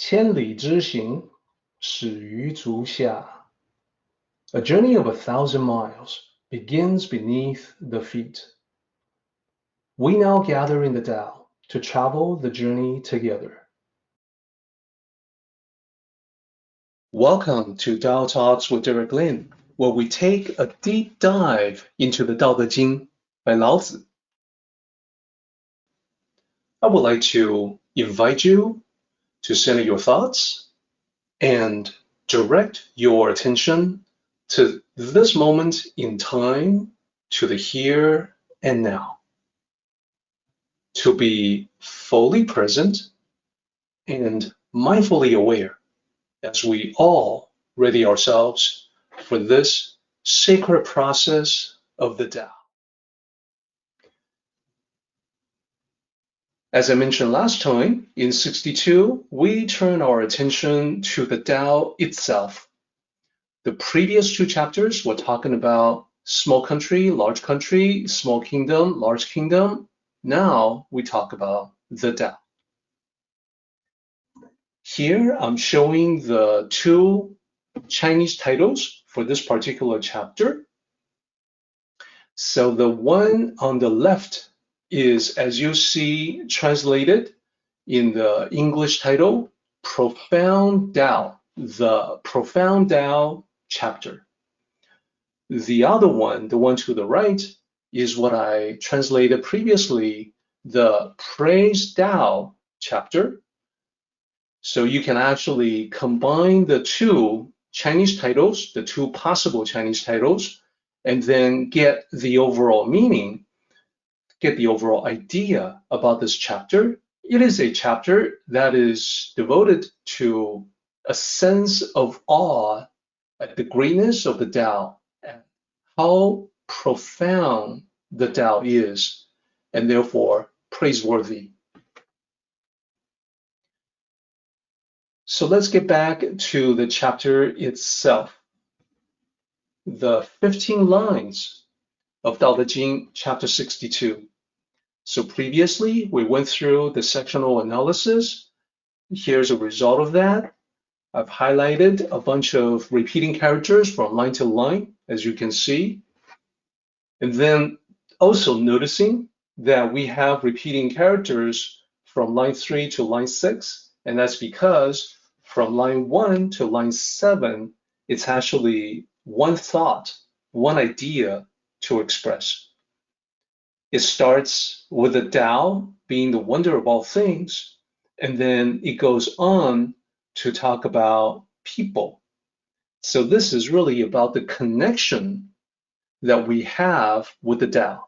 千里之行，始于足下。A journey of 1,000 miles begins beneath the feet. We now gather in the Tao to travel the journey together. Welcome to Tao Talks with Derek Lin, where we take a deep dive into the Tao Te Ching by Lao Tzu. I would like to invite you to center your thoughts and direct your attention to this moment in time, to the here and now. To be fully present and mindfully aware as we all ready ourselves for this sacred process of the Tao. As I mentioned last time, in 62, we turn our attention to the Tao itself. The previous two chapters were talking about small country, small kingdom, large kingdom. Now we talk about the Tao. Here I'm showing the two Chinese titles for this particular chapter. So the one on the left is, as you see, translated in the English title, Profound Tao, the Profound Tao chapter. The other one, the one to the right, is what I translated previously, the Praise Tao chapter. So you can actually combine the two Chinese titles, the two possible Chinese titles, and then get the overall meaning, get the overall idea about this chapter. It is a chapter that is devoted to a sense of awe at the greatness of the Tao and how profound the Tao is, and therefore praiseworthy. So let's get back to the chapter itself. The 15 lines of Tao Te Ching, chapter 62. So previously, we went through the sectional analysis. Here's a result of that. I've highlighted a bunch of repeating characters from line to line, as you can see. And then also noticing that we have repeating characters from line 3 to line 6, and that's because from line 1 to line 7, it's actually one thought, one idea to express. It starts with the Tao being the wonder of all things, and then it goes on to talk about people. So this is really about the connection that we have with the Tao.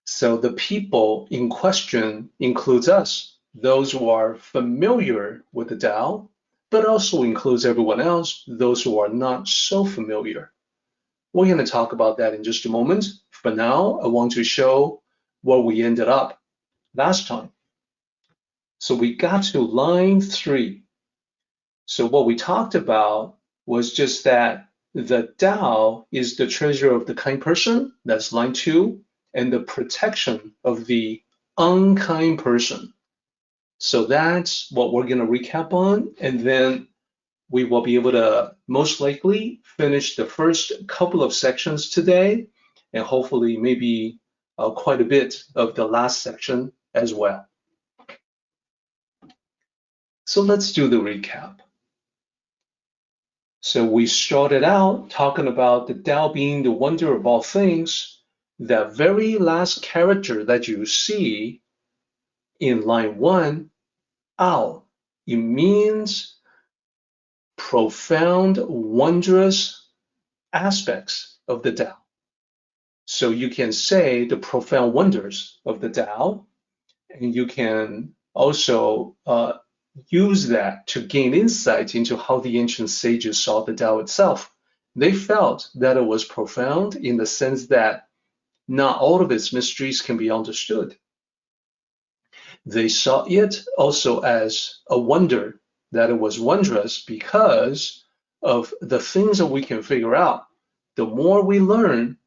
So the people in question includes us, those who are familiar with the Tao, but also includes everyone else, those who are not so familiar. We're going to talk about that in just a moment. For now, I want to show where we ended up last time. So we got to line 3. So what we talked about was just that the Tao is the treasure of the kind person, that's line 2, and the protection of the unkind person. So that's what we're going to recap on, and then we will be able to most likely finish the first couple of sections today, and hopefully maybe quite a bit of the last section as well. So let's do the recap. So we started out talking about the Tao being the wonder of all things. The very last character that you see in line 1, ao, it means profound, wondrous aspects of the Tao. So you can say the profound wonders of the Tao, and you can also use that to gain insight into how the ancient sages saw the Tao itself. They felt that it was profound in the sense that not all of its mysteries can be understood. They saw it also as a wonder, that it was wondrous because of the things that we can figure out. The more we learn,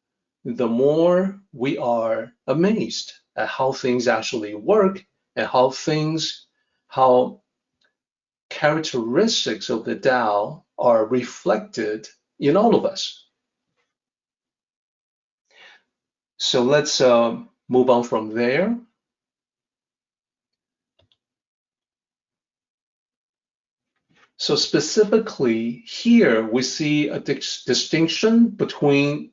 the more we are amazed at how things actually work and how characteristics of the Tao are reflected in all of us. So let's move on from there. So specifically here, we see a distinction between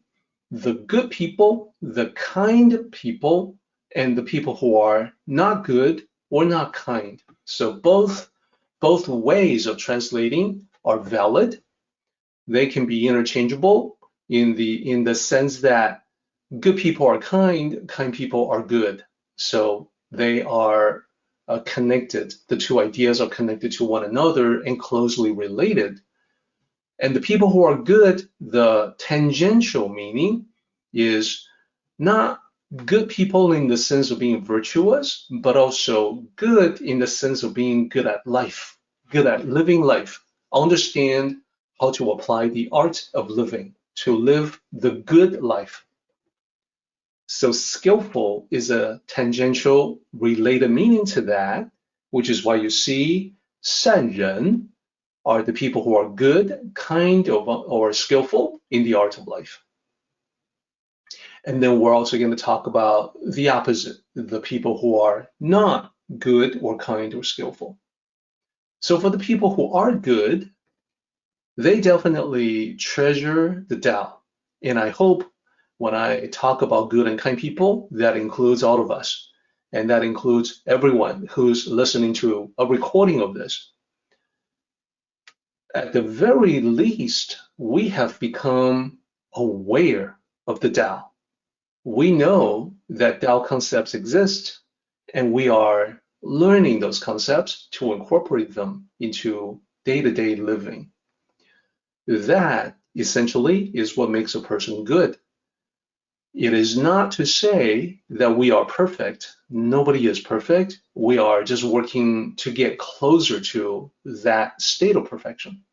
the good people, the kind people, and the people who are not good or not kind. So both ways of translating are valid. They can be interchangeable in the sense that good people are kind people are good. So they are connected. The two ideas are connected to one another and closely related. And the people who are good, the tangential meaning is not good people in the sense of being virtuous, but also good in the sense of being good at life, good at living life, understand how to apply the art of living, to live the good life. So skillful is a tangential related meaning to that, which is why you see 善人 are the people who are good, kind, or skillful in the art of life. And then we're also going to talk about the opposite, the people who are not good or kind or skillful. So for the people who are good, they definitely treasure the Tao. And I hope when I talk about good and kind people, that includes all of us. And that includes everyone who's listening to a recording of this. At the very least, we have become aware of the Tao. We know that Tao concepts exist, and we are learning those concepts to incorporate them into day-to-day living. That essentially is what makes a person good. It is not to say that we are perfect. Nobody is perfect. We are just working to get closer to that state of perfection.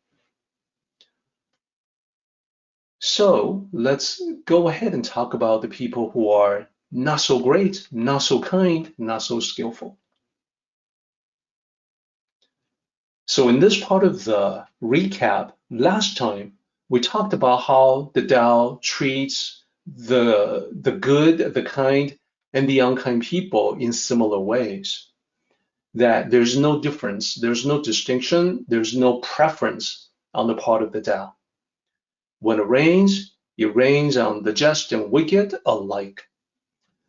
So let's go ahead and talk about the people who are not so great, not so kind, not so skillful. So in this part of the recap, last time we talked about how the Tao treats the good, the kind, and the unkind people in similar ways. That there's no difference, there's no distinction, there's no preference on the part of the Tao. When it rains on the just and wicked alike.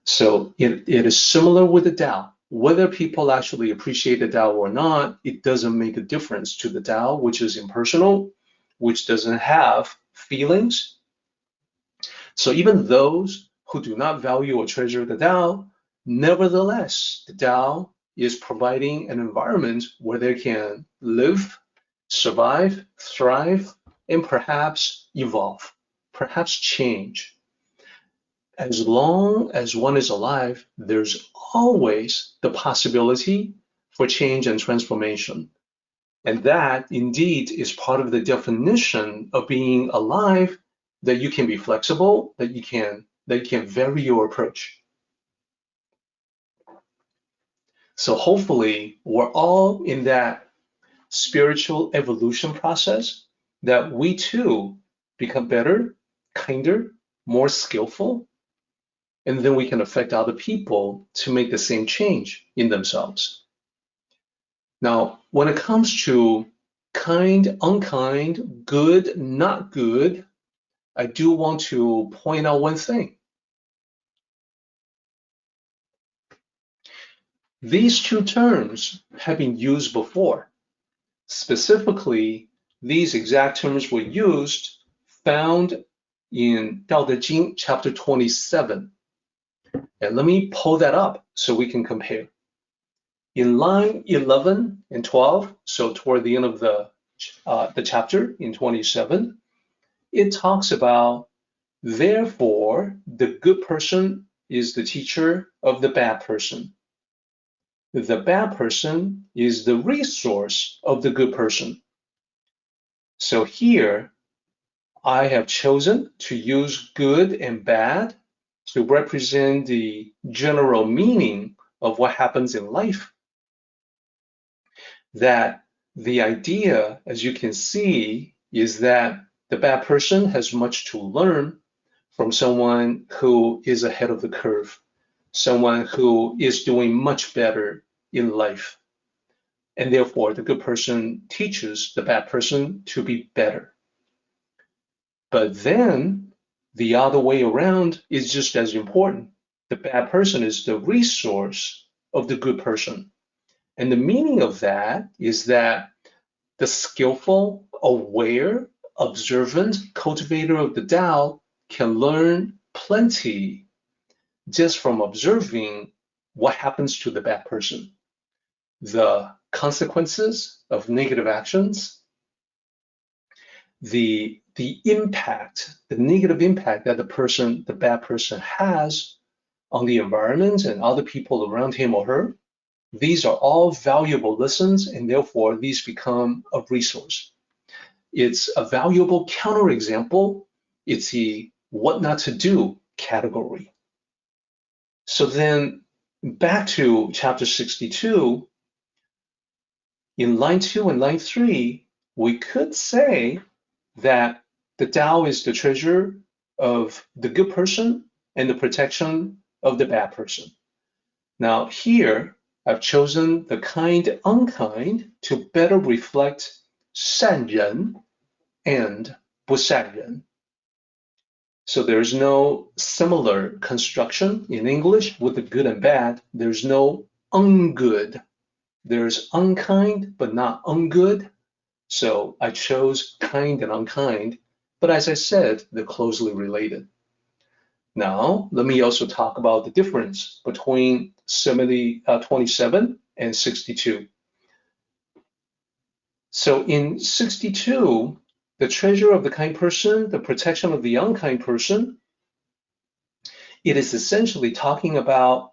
So it is similar with the Tao. Whether people actually appreciate the Tao or not, it doesn't make a difference to the Tao, which is impersonal, which doesn't have feelings. So even those who do not value or treasure the Tao, nevertheless, the Tao is providing an environment where they can live, survive, thrive, and perhaps evolve, perhaps change. As long as one is alive, there's always the possibility for change and transformation. And that indeed is part of the definition of being alive, that you can be flexible, that you can vary your approach. So hopefully we're all in that spiritual evolution process, that we too become better, kinder, more skillful, and then we can affect other people to make the same change in themselves. Now, when it comes to kind, unkind, good, not good, I do want to point out one thing. These two terms have been used before. Specifically, these exact terms were used, found in Dao De Jing, chapter 27. And let me pull that up so we can compare. In line 11 and 12, so toward the end of the chapter in 27, it talks about, therefore, the good person is the teacher of the bad person. The bad person is the resource of the good person. So here, I have chosen to use good and bad to represent the general meaning of what happens in life. That the idea, as you can see, is that the bad person has much to learn from someone who is ahead of the curve, someone who is doing much better in life. And therefore, the good person teaches the bad person to be better. But then the other way around is just as important. The bad person is the resource of the good person. And the meaning of that is that the skillful, aware, observant cultivator of the Tao can learn plenty just from observing what happens to the bad person. The consequences of negative actions, the impact, the negative impact that the bad person has on the environment and other people around him or her. These are all valuable lessons, and therefore these become a resource. It's a valuable counterexample. It's the what not to do category. So then back to chapter 62, in line 2 and line 3, we could say that the Tao is the treasure of the good person and the protection of the bad person. Now here, I've chosen the kind unkind to better reflect 善人 and 不善人. So there's no similar construction in English with the good and bad. There's no ungood. There's unkind, but not ungood. So I chose kind and unkind, but as I said, they're closely related. Now, let me also talk about the difference between 27 and 62. So in 62, the treasure of the kind person, the protection of the unkind person, it is essentially talking about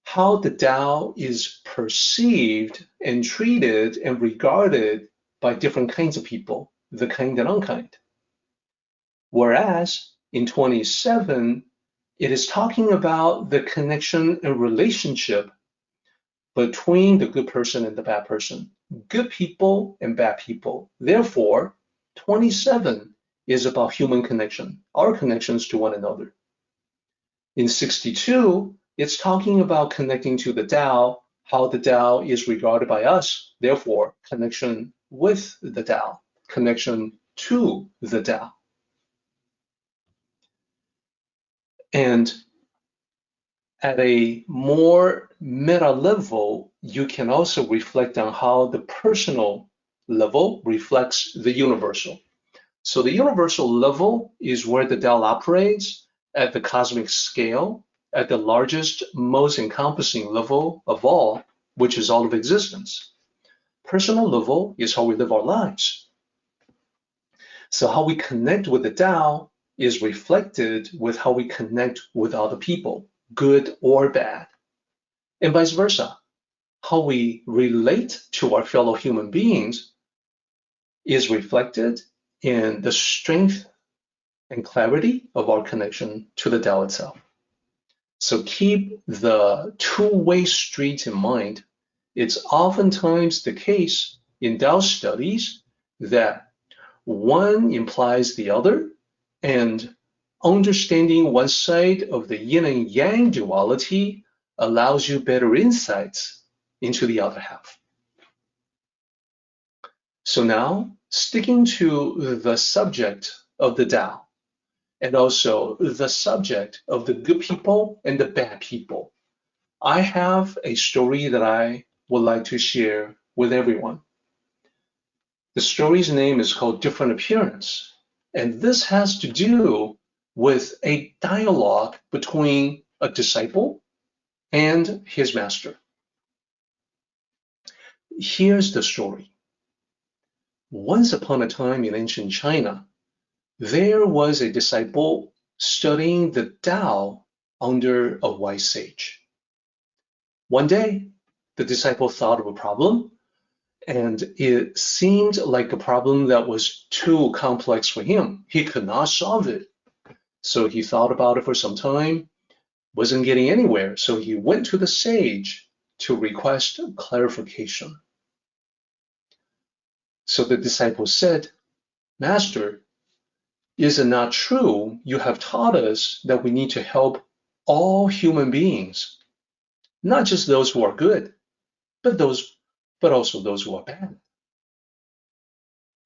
how the Tao is perceived and treated and regarded by different kinds of people, the kind and unkind. Whereas in 27, it is talking about the connection and relationship between the good person and the bad person, good people and bad people. Therefore, 27 is about human connection, our connections to one another. In 62, it's talking about connecting to the Tao, how the Tao is regarded by us, therefore, connection with the Tao, connection to the Tao. And at a more meta level, you can also reflect on how the personal level reflects the universal. So the universal level is where the Tao operates at the cosmic scale, at the largest, most encompassing level of all, which is all of existence. Personal level is how we live our lives. So how we connect with the Tao is reflected with how we connect with other people, good or bad, and vice versa. How we relate to our fellow human beings is reflected in the strength and clarity of our connection to the Tao itself. So keep the two-way street in mind. It's oftentimes the case in Tao studies that one implies the other, and understanding one side of the yin and yang duality allows you better insights into the other half. So now, sticking to the subject of the Tao, and also the subject of the good people and the bad people, I have a story that I would like to share with everyone. The story's name is called Different Appearance, and this has to do with a dialogue between a disciple and his master. Here's the story. Once upon a time in ancient China, there was a disciple studying the Tao under a wise sage. One day, the disciple thought of a problem, and it seemed like a problem that was too complex for him. He could not solve it. So he thought about it for some time, wasn't getting anywhere. So he went to the sage to request clarification. So the disciple said, Master, is it not true you have taught us that we need to help all human beings, not just those who are good, but also those who are bad?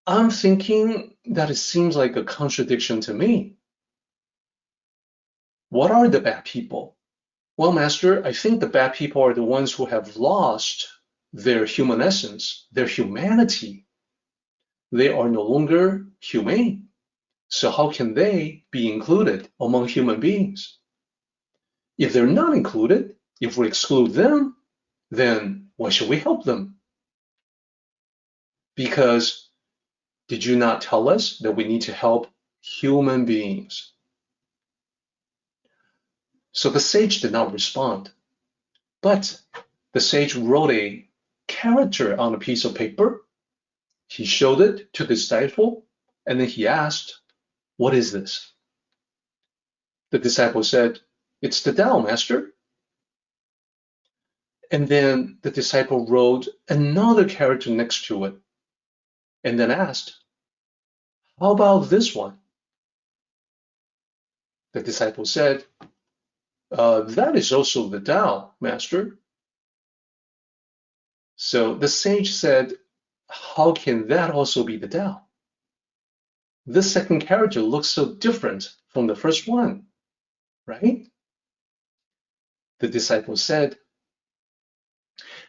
I'm thinking that it seems like a contradiction to me. What are the bad people? Well, Master, I think the bad people are the ones who have lost their human essence, their humanity. They are no longer humane. So how can they be included among human beings? If they're not included, if we exclude them, then why should we help them? Because did you not tell us that we need to help human beings? So the sage did not respond, but the sage wrote a character on a piece of paper. He showed it to the disciple, and then he asked, what is this? The disciple said, it's the Tao, Master. And then the disciple wrote another character next to it, and then asked, how about this one? The disciple said, that is also the Tao, Master. So the sage said, how can that also be the Tao? This second character looks so different from the first one, right? The disciple said,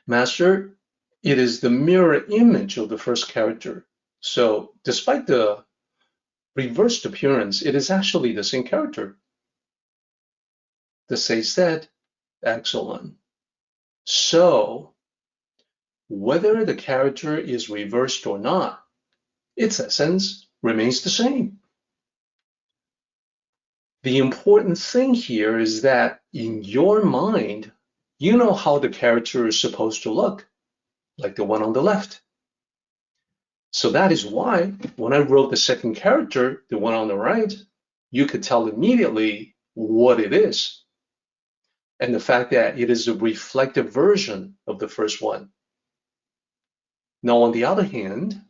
Master, it is the mirror image of the first character. So despite the reversed appearance, it is actually the same character. The sage said, excellent. So whether the character is reversed or not, its essence remains the same. The important thing here is that in your mind, you know how the character is supposed to look, like the one on the left. So that is why when I wrote the second character, the one on the right, you could tell immediately what it is. And the fact that it is a reflective version of the first one. Now, on the other hand,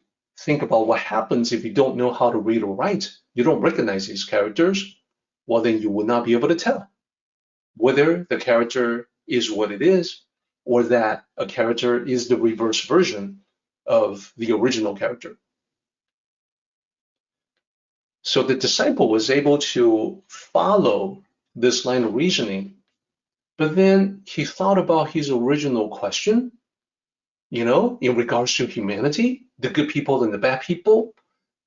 think about what happens if you don't know how to read or write. You don't recognize these characters. Well, then you will not be able to tell whether the character is what it is or that a character is the reverse version of the original character. So the disciple was able to follow this line of reasoning, but then he thought about his original question, in regards to humanity, the good people and the bad people,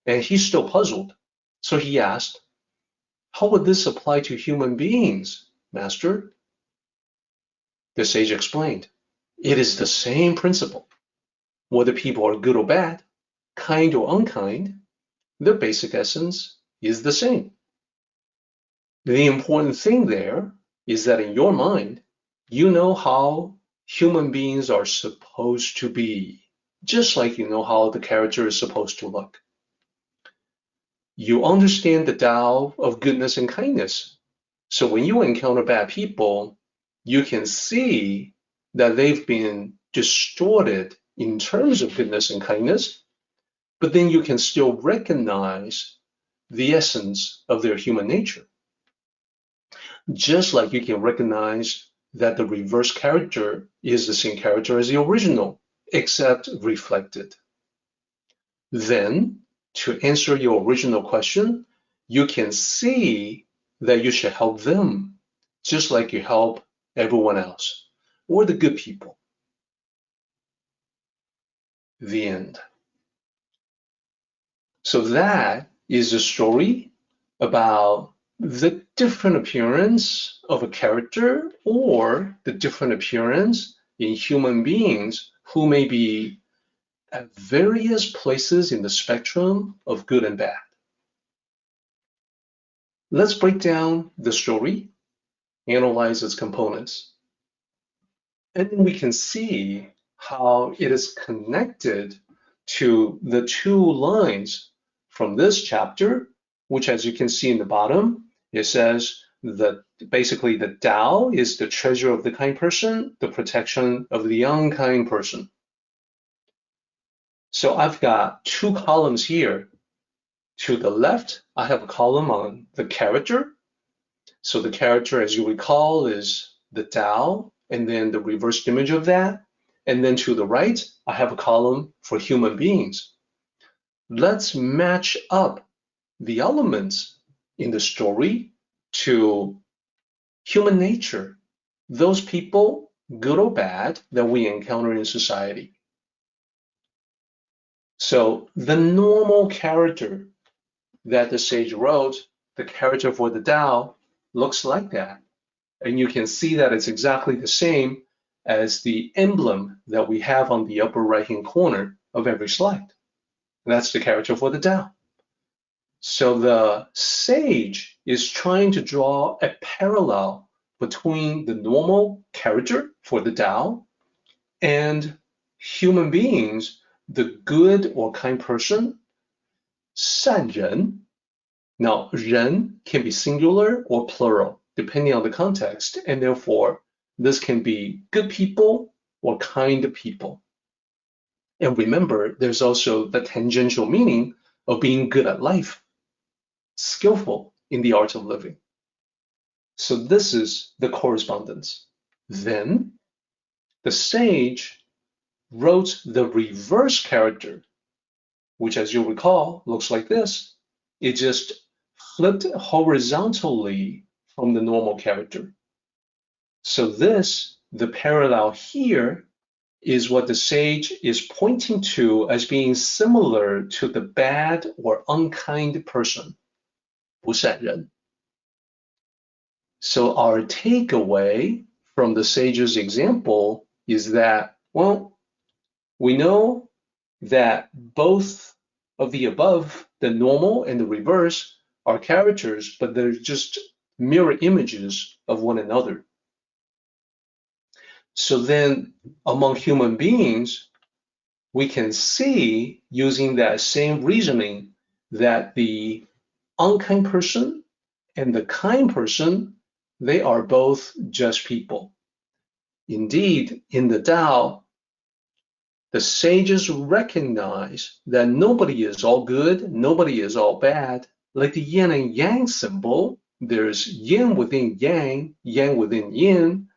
and he's still puzzled. So he asked, how would this apply to human beings, Master? The sage explained, it is the same principle. Whether people are good or bad, kind or unkind, their basic essence is the same. The important thing there is that in your mind, you know how human beings are supposed to be, just like you know how the character is supposed to look. You understand the Tao of goodness and kindness. So when you encounter bad people, you can see that they've been distorted in terms of goodness and kindness, but then you can still recognize the essence of their human nature. Just like you can recognize that the reverse character is the same character as the original, except reflected. Then, to answer your original question, you can see that you should help them, just like you help everyone else, or the good people. The end. So that is a story about the different appearance of a character or the different appearance in human beings who may be at various places in the spectrum of good and bad. Let's break down the story, analyze its components, and then we can see how it is connected to the two lines from this chapter, which, as you can see in the bottom, it says that basically the Tao is the treasure of the kind person, the protection of the unkind person. So I've got two columns here. To the left, I have a column on the character. So the character, as you recall, is the Tao, and then the reversed image of that. And then to the right, I have a column for human beings. Let's match up the elements in the story to human nature, those people, good or bad, that we encounter in society. So the normal character that the sage wrote, the character for the Tao, looks like that. And you can see that it's exactly the same as the emblem that we have on the upper right-hand corner of every slide. That's the character for the Tao. So the sage is trying to draw a parallel between the normal character for the Tao and human beings, the good or kind person, 善人. Now, 人 can be singular or plural, depending on the context, and therefore, this can be good people or kind people. And remember, there's also the tangential meaning of being good at life, skillful in the art of living. So this is the correspondence. Then, the sage wrote the reverse character, which, as you'll recall, looks like this. It just flipped horizontally from the normal character. So this, the parallel here, is what the sage is pointing to as being similar to the bad or unkind person, 不善人. So our takeaway from the sage's example is that, well, we know that both of the above, the normal and the reverse, are characters, but they're just mirror images of one another. So then among human beings, we can see, using that same reasoning, that the unkind person and the kind person, they are both just people. Indeed, in the Tao, the sages recognize that nobody is all good, nobody is all bad. Like the yin and yang symbol, there's yin within yang, yang within yin,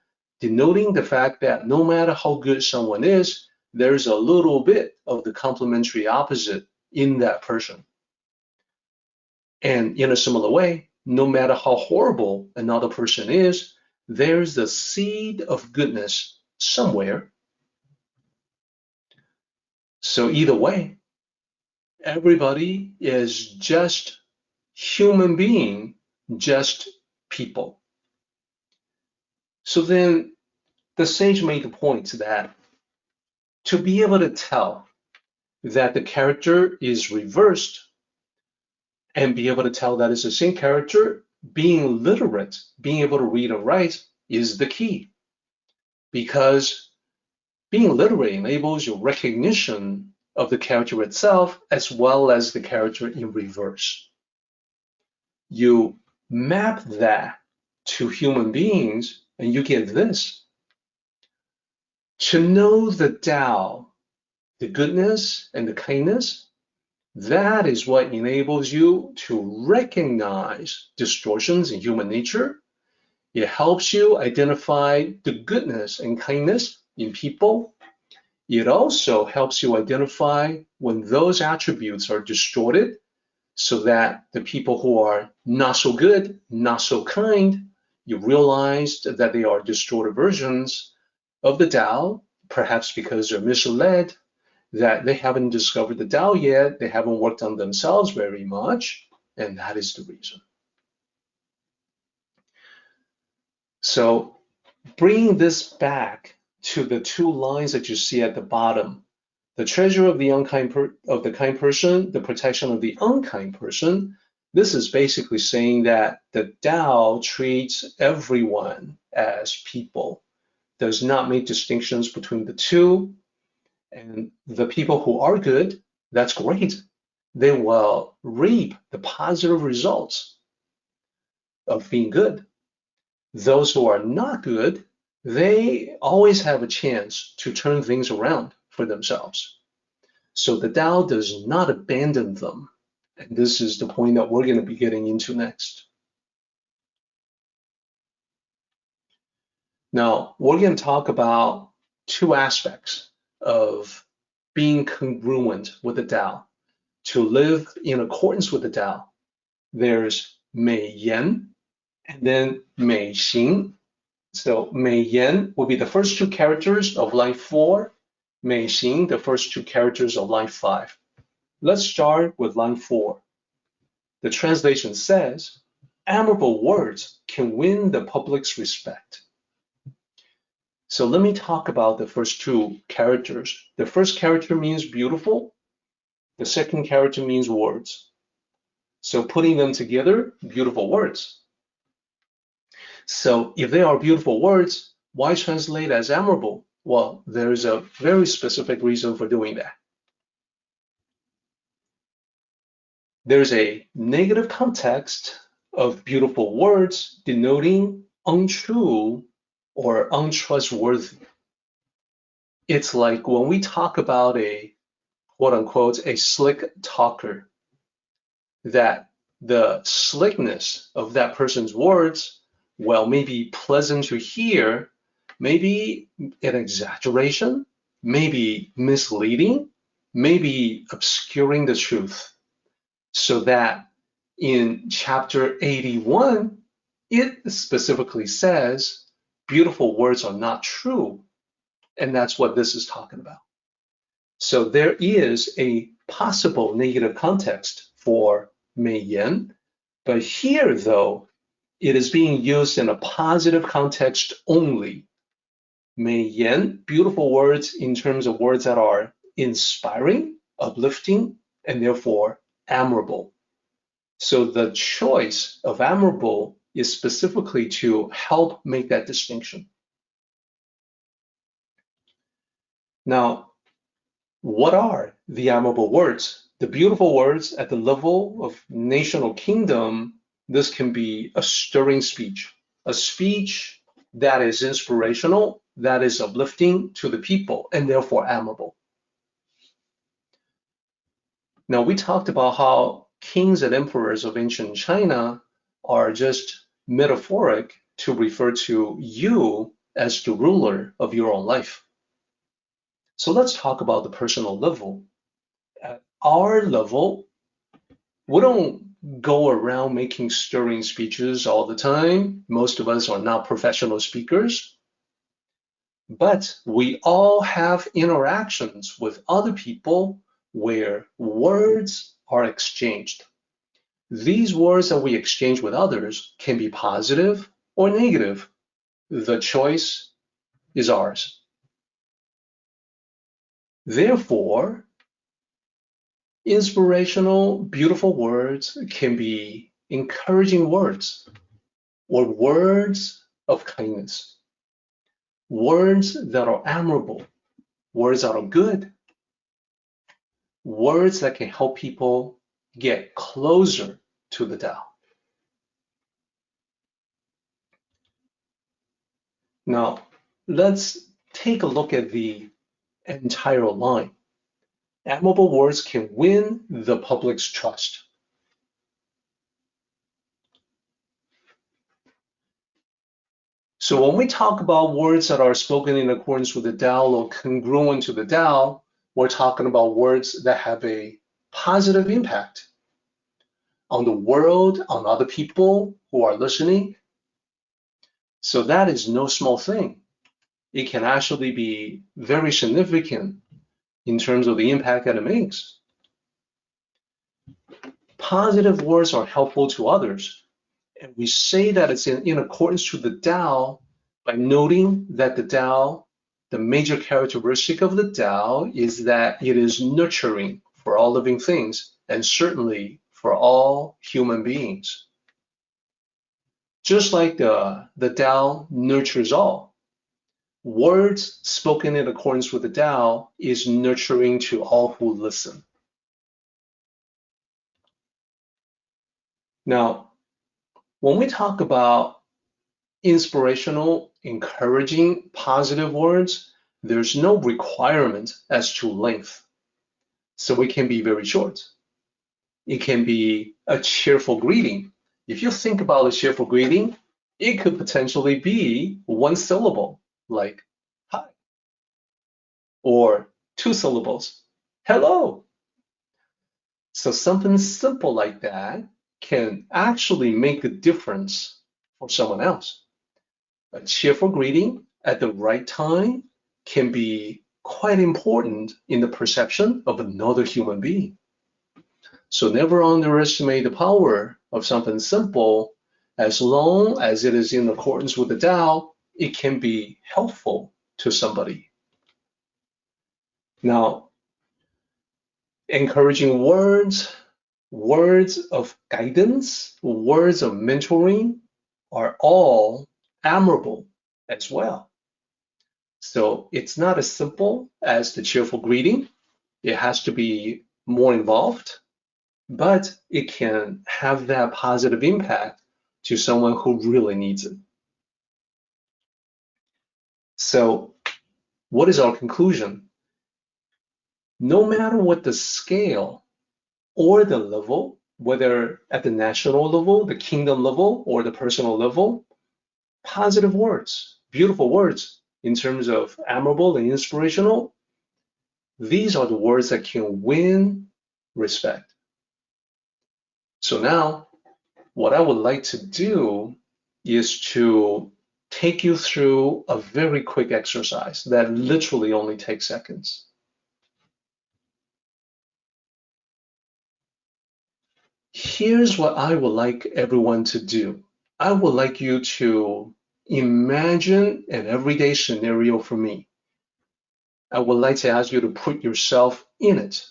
denoting the fact that no matter how good someone is, there's a little bit of the complementary opposite in that person. And in a similar way, no matter how horrible another person is, there's the seed of goodness somewhere. So either way, everybody is just human being, just people. So then the sage made the point that to be able to tell that the character is reversed and be able to tell that it's the same character, being literate, being able to read and write is the key. Because being literate enables your recognition of the character itself as well as the character in reverse. You map that to human beings and you get this. To know the Tao, the goodness and the kindness, that is what enables you to recognize distortions in human nature. It helps you identify the goodness and kindness in people. It also helps you identify when those attributes are distorted so that the people who are not so good, not so kind, you realize that they are distorted versions of the Tao, perhaps because they're misled, that they haven't discovered the Tao yet, they haven't worked on themselves very much, and that is the reason. So bringing this back to the two lines that you see at the bottom, the treasure of the kind person, the protection of the unkind person, this is basically saying that the Tao treats everyone as people, does not make distinctions between the two, and the people who are good, that's great. They will reap the positive results of being good. Those who are not good, they always have a chance to turn things around for themselves. So the Tao does not abandon them. And this is the point that we're going to be getting into next. Now, we're going to talk about two aspects of being congruent with the Tao, to live in accordance with the Tao. There's Mei Yan and then Mei Xing. So Mei Yan will be the first two characters of line 4, Mei Xing, the first two characters of line 5. Let's start with line 4. The translation says, admirable words can win the public's respect. So let me talk about the first two characters. The first character means beautiful. The second character means words. So putting them together, beautiful words. So if they are beautiful words, why translate as admirable? Well, there's a very specific reason for doing that. There's a negative context of beautiful words denoting untrue or untrustworthy. It's like when we talk about a quote unquote a slick talker, that the slickness of that person's words, well, maybe pleasant to hear, maybe an exaggeration, maybe misleading, maybe obscuring the truth. So that in chapter 81, it specifically says, beautiful words are not true. And that's what this is talking about. So there is a possible negative context for Mei Yan, but here, though, it is being used in a positive context only. Mei Yan, beautiful words in terms of words that are inspiring, uplifting, and therefore admirable. So the choice of admirable is specifically to help make that distinction. Now, what are the admirable words? The beautiful words at the level of nation or kingdom, this can be a stirring speech, a speech that is inspirational, that is uplifting to the people, and therefore admirable. Now, we talked about how kings and emperors of ancient China are just metaphoric to refer to you as the ruler of your own life. So let's talk about the personal level. At our level, we don't go around making stirring speeches all the time. Most of us are not professional speakers. But we all have interactions with other people where words are exchanged. These words that we exchange with others can be positive or negative. The choice is ours. Therefore, inspirational, beautiful words can be encouraging words or words of kindness, words that are admirable, words that are good, words that can help people get closer to the Tao. Now, let's take a look at the entire line. Admirable words can win the public's trust. So when we talk about words that are spoken in accordance with the Tao or congruent to the Tao, we're talking about words that have a positive impact on the world, on other people who are listening. So that is no small thing. It can actually be very significant in terms of the impact that it makes. Positive words are helpful to others. And we say that it's in accordance to the Tao by noting that the Tao, the major characteristic of the Tao is that it is nurturing for all living things and certainly for all human beings. Just like the Tao nurtures all, words spoken in accordance with the Tao is nurturing to all who listen. Now, when we talk about inspirational, encouraging, positive words, there's no requirement as to length. So it can be very short. It can be a cheerful greeting. If you think about a cheerful greeting, it could potentially be one syllable, like hi, or two syllables, hello. So something simple like that can actually make a difference for someone else. A cheerful greeting at the right time can be quite important in the perception of another human being. So never underestimate the power of something simple. As long as it is in accordance with the Tao, it can be helpful to somebody. Now, encouraging words, words of guidance, words of mentoring are all admirable as well. So it's not as simple as the cheerful greeting. It has to be more involved, but it can have that positive impact to someone who really needs it. So what is our conclusion? No matter what the scale or the level, whether at the national level, the kingdom level, or the personal level, positive words, beautiful words in terms of admirable and inspirational, these are the words that can win respect. So now, what I would like to do is to take you through a very quick exercise that literally only takes seconds. Here's what I would like everyone to do. I would like you to imagine an everyday scenario for me. I would like to ask you to put yourself in it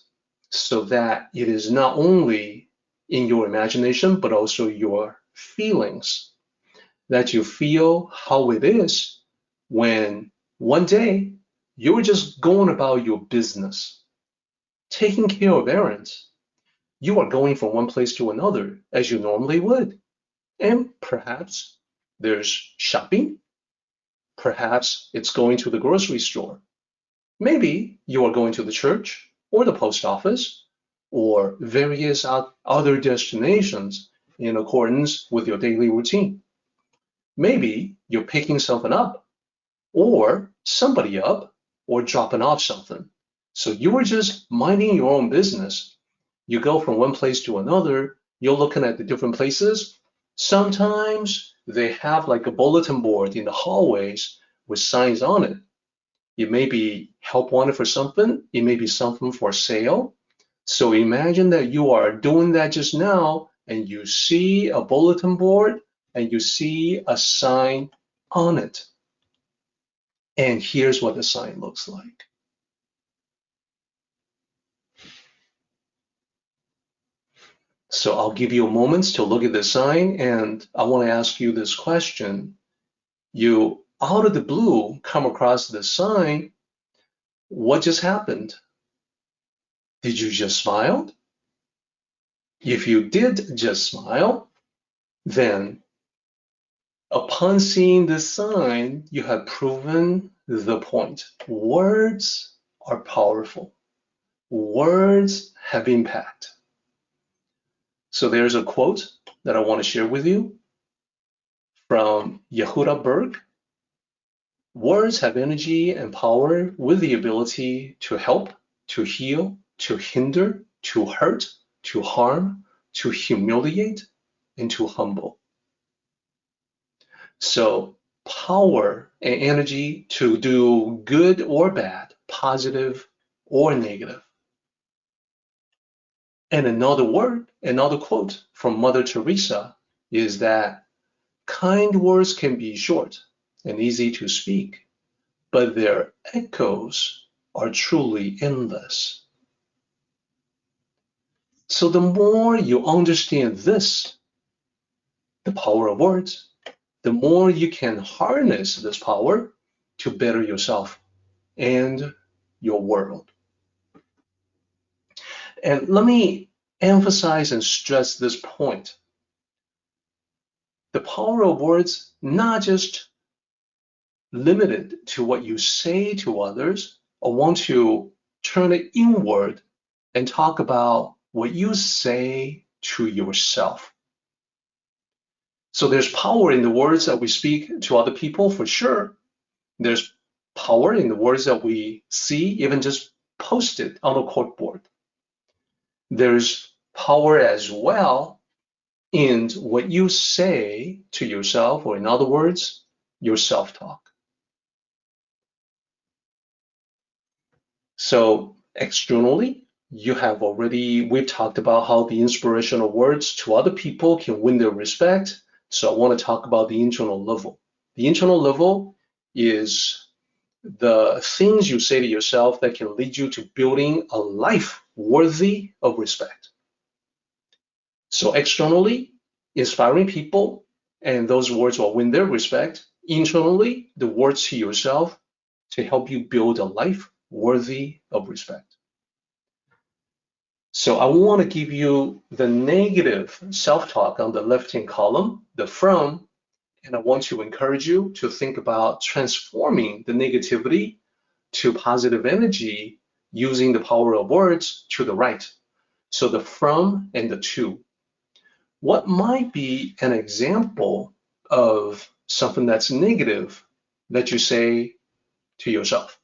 so that it is not only in your imagination, but also your feelings, that you feel how it is when one day you're just going about your business, taking care of errands. You are going from one place to another as you normally would. And perhaps there's shopping. Perhaps it's going to the grocery store. Maybe you are going to the church or the post office or various other destinations in accordance with your daily routine. Maybe you're picking something up or somebody up or dropping off something. So you were just minding your own business. You go from one place to another, you're looking at the different places. Sometimes they have like a bulletin board in the hallways with signs on it. It may be help wanted for something, it may be something for sale. So imagine that you are doing that just now and you see a bulletin board and you see a sign on it. And here's what the sign looks like. So I'll give you a moment to look at the sign, and I want to ask you this question. You, out of the blue, come across the sign. What just happened? Did you just smile? If you did just smile, then upon seeing this sign, you have proven the point. Words are powerful. Words have impact. So there's a quote that I want to share with you from Yehuda Berg. Words have energy and power with the ability to help, to heal, to hinder, to hurt, to harm, to humiliate, and to humble. So power and energy to do good or bad, positive or negative. And another quote from Mother Teresa is that kind words can be short and easy to speak, but their echoes are truly endless. So the more you understand this, the power of words, the more you can harness this power to better yourself and your world. And let me emphasize and stress this point. The power of words, not just limited to what you say to others or want to turn it inward and talk about what you say to yourself. So there's power in the words that we speak to other people, for sure. There's power in the words that we see, even just posted on a corkboard. There's power as well in what you say to yourself, or in other words, your self-talk. So externally, we've talked about how the inspirational words to other people can win their respect. So I want to talk about the internal level. The internal level is the things you say to yourself that can lead you to building a life worthy of respect. So externally, inspiring people, and those words will win their respect. Internally, the words to yourself to help you build a life worthy of respect. So I want to give you the negative self-talk on the left-hand column, the from, and I want to encourage you to think about transforming the negativity to positive energy using the power of words to the right. So the from and the to. What might be an example of something that's negative that you say to yourself?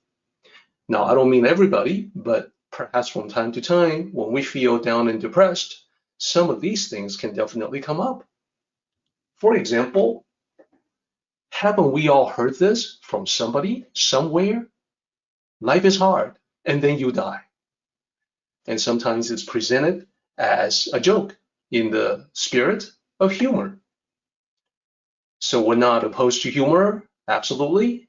Now, I don't mean everybody, but perhaps from time to time, when we feel down and depressed, some of these things can definitely come up. For example, haven't we all heard this from somebody, somewhere? Life is hard, and then you die. And sometimes it's presented as a joke in the spirit of humor. So we're not opposed to humor, absolutely,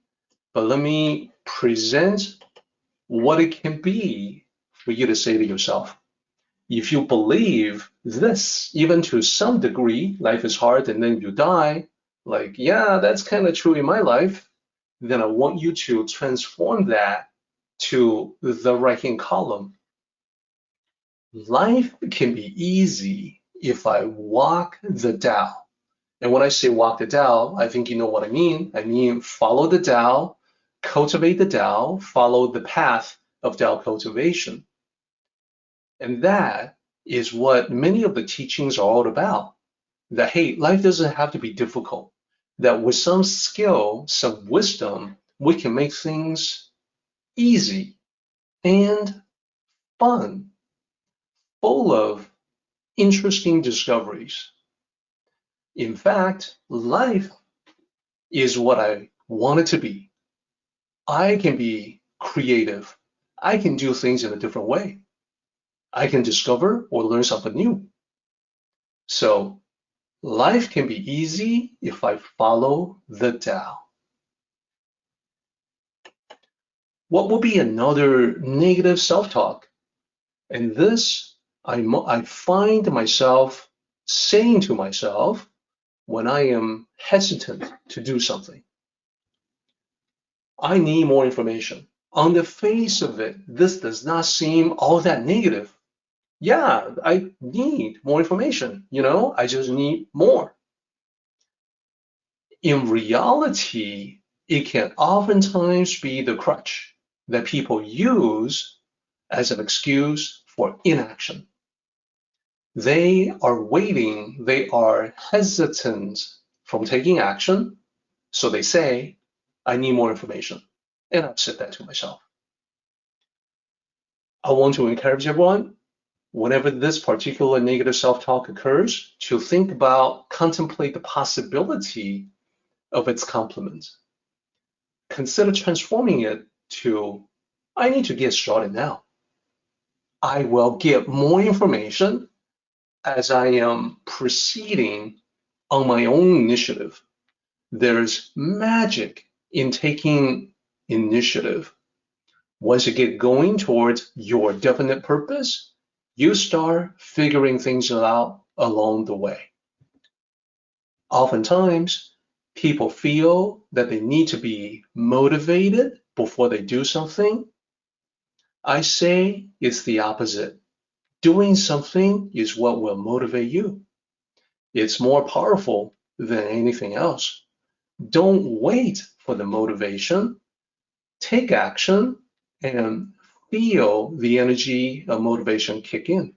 but let me present what it can be for you to say to yourself. If you believe this, even to some degree, life is hard and then you die, like, yeah, that's kind of true in my life, then I want you to transform that to the right-hand column. Life can be easy if I walk the Tao. And when I say walk the Tao, I think you know what I mean. I mean follow the Tao, cultivate the Tao, follow the path of Tao cultivation. And that is what many of the teachings are all about. That, hey, life doesn't have to be difficult. That with some skill, some wisdom, we can make things easy and fun, full of interesting discoveries. In fact, life is what I want it to be. I can be creative. I can do things in a different way. I can discover or learn something new. So life can be easy if I follow the Tao. What would be another negative self-talk? And this, I find myself saying to myself when I am hesitant to do something. I need more information. On the face of it, this does not seem all that negative. Yeah, I need more information, I just need more. In reality, it can oftentimes be the crutch that people use as an excuse for inaction. They are waiting, they are hesitant from taking action, so they say, I need more information. And I've said that to myself. I want to encourage everyone, whenever this particular negative self-talk occurs, to think about, contemplate the possibility of its complement. Consider transforming it to, I need to get started now. I will get more information as I am proceeding on my own initiative. There's magic in taking initiative. Once you get going towards your definite purpose, you start figuring things out along the way. Oftentimes, people feel that they need to be motivated before they do something. I say it's the opposite. Doing something is what will motivate you. It's more powerful than anything else. Don't wait for the motivation. Take action and feel the energy of motivation kick in.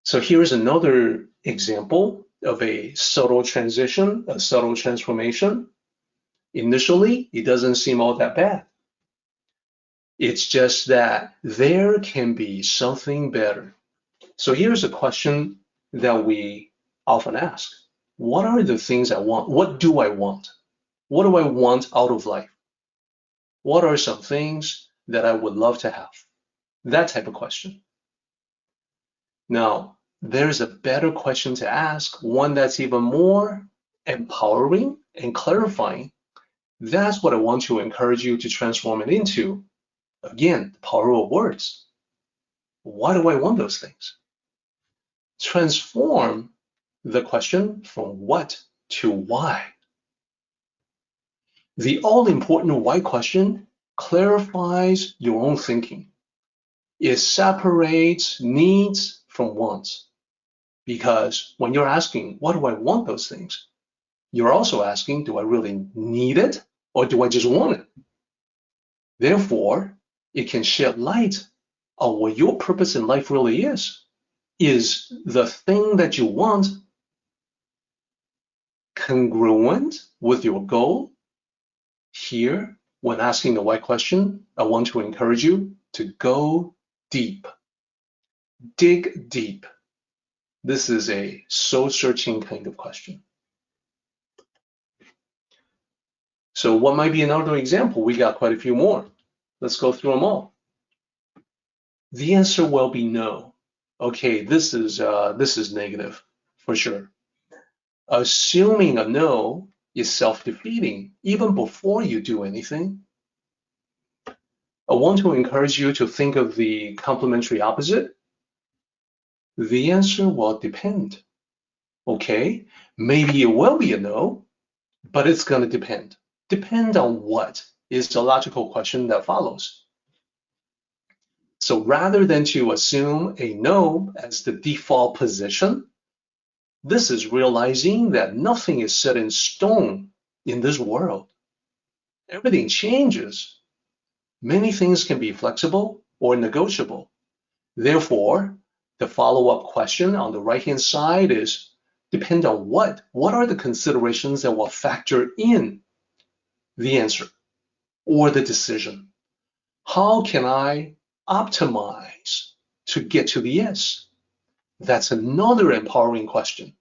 So here's another example of a subtle transition, a subtle transformation. Initially, it doesn't seem all that bad. It's just that there can be something better. So here's a question that we often ask. What are the things I want? What do I want? What do I want out of life? What are some things that I would love to have? That type of question. Now, there's a better question to ask, one that's even more empowering and clarifying. That's what I want to encourage you to transform it into. Again, the power of words. Why do I want those things? Transform the question from what to why. The all-important why question clarifies your own thinking. It separates needs from wants. Because when you're asking, what do I want those things? You're also asking, do I really need it or do I just want it? Therefore, it can shed light on what your purpose in life really is. Is the thing that you want congruent with your goal? Here, when asking the why question, I want to encourage you to go deep. Dig deep. This is a soul-searching kind of question. So what might be another example? We got quite a few more. Let's go through them all. The answer will be no. Okay, this is negative for sure. Assuming a no is self-defeating even before you do anything. I want to encourage you to think of the complementary opposite. The answer will depend. Okay, maybe it will be a no, but it's going to depend. Depend on what is the logical question that follows. So rather than to assume a no as the default position, this is realizing that nothing is set in stone in this world. Everything changes. Many things can be flexible or negotiable. Therefore, the follow-up question on the right-hand side is, depend on what? What are the considerations that will factor in the answer or the decision? How can I optimize to get to the yes? That's another empowering question.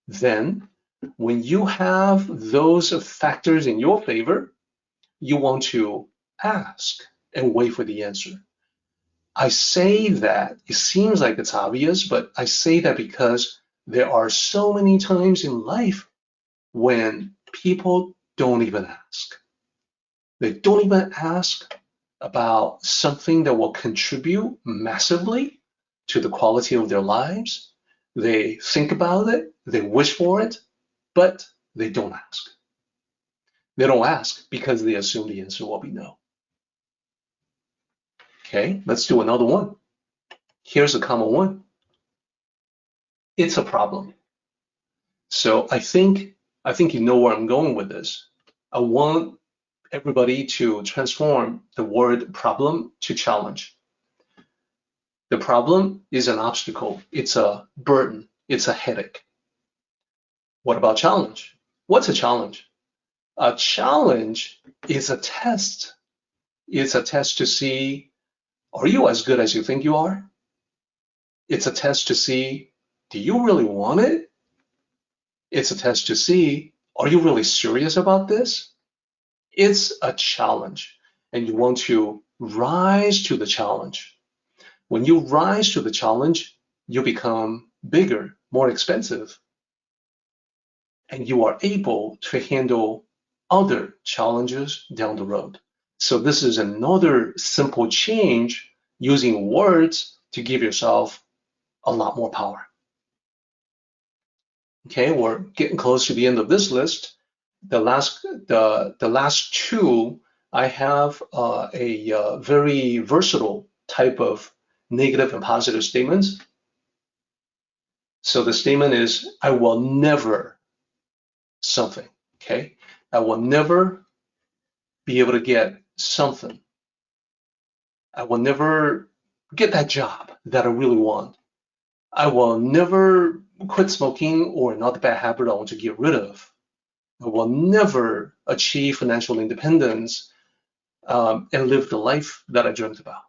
Then, when you have those factors in your favor, you want to ask and wait for the answer. I say that, it seems like it's obvious, but I say that because there are so many times in life when people don't even ask. They don't even ask about something that will contribute massively to the quality of their lives. They think about it, they wish for it, but they don't ask. They don't ask because they assume the answer will be no. Okay, let's do another one. Here's a common one. It's a problem. So I think you know where I'm going with this. I want everybody to transform the word problem to challenge. The problem is an obstacle. It's a burden. It's a headache. What about challenge? What's a challenge? A challenge is a test. It's a test to see, are you as good as you think you are? It's a test to see, do you really want it? It's a test to see, are you really serious about this? It's a challenge, and you want to rise to the challenge. When you rise to the challenge, you become bigger, more expensive, and you are able to handle other challenges down the road. So this is another simple change using words to give yourself a lot more power. Okay, we're getting close to the end of this list. The last two, I have a very versatile type of negative and positive statements. So the statement is, I will never something, okay? I will never be able to get something. I will never get that job that I really want. I will never quit smoking or another bad habit I want to get rid of. I will never achieve financial independence and live the life that I dreamt about.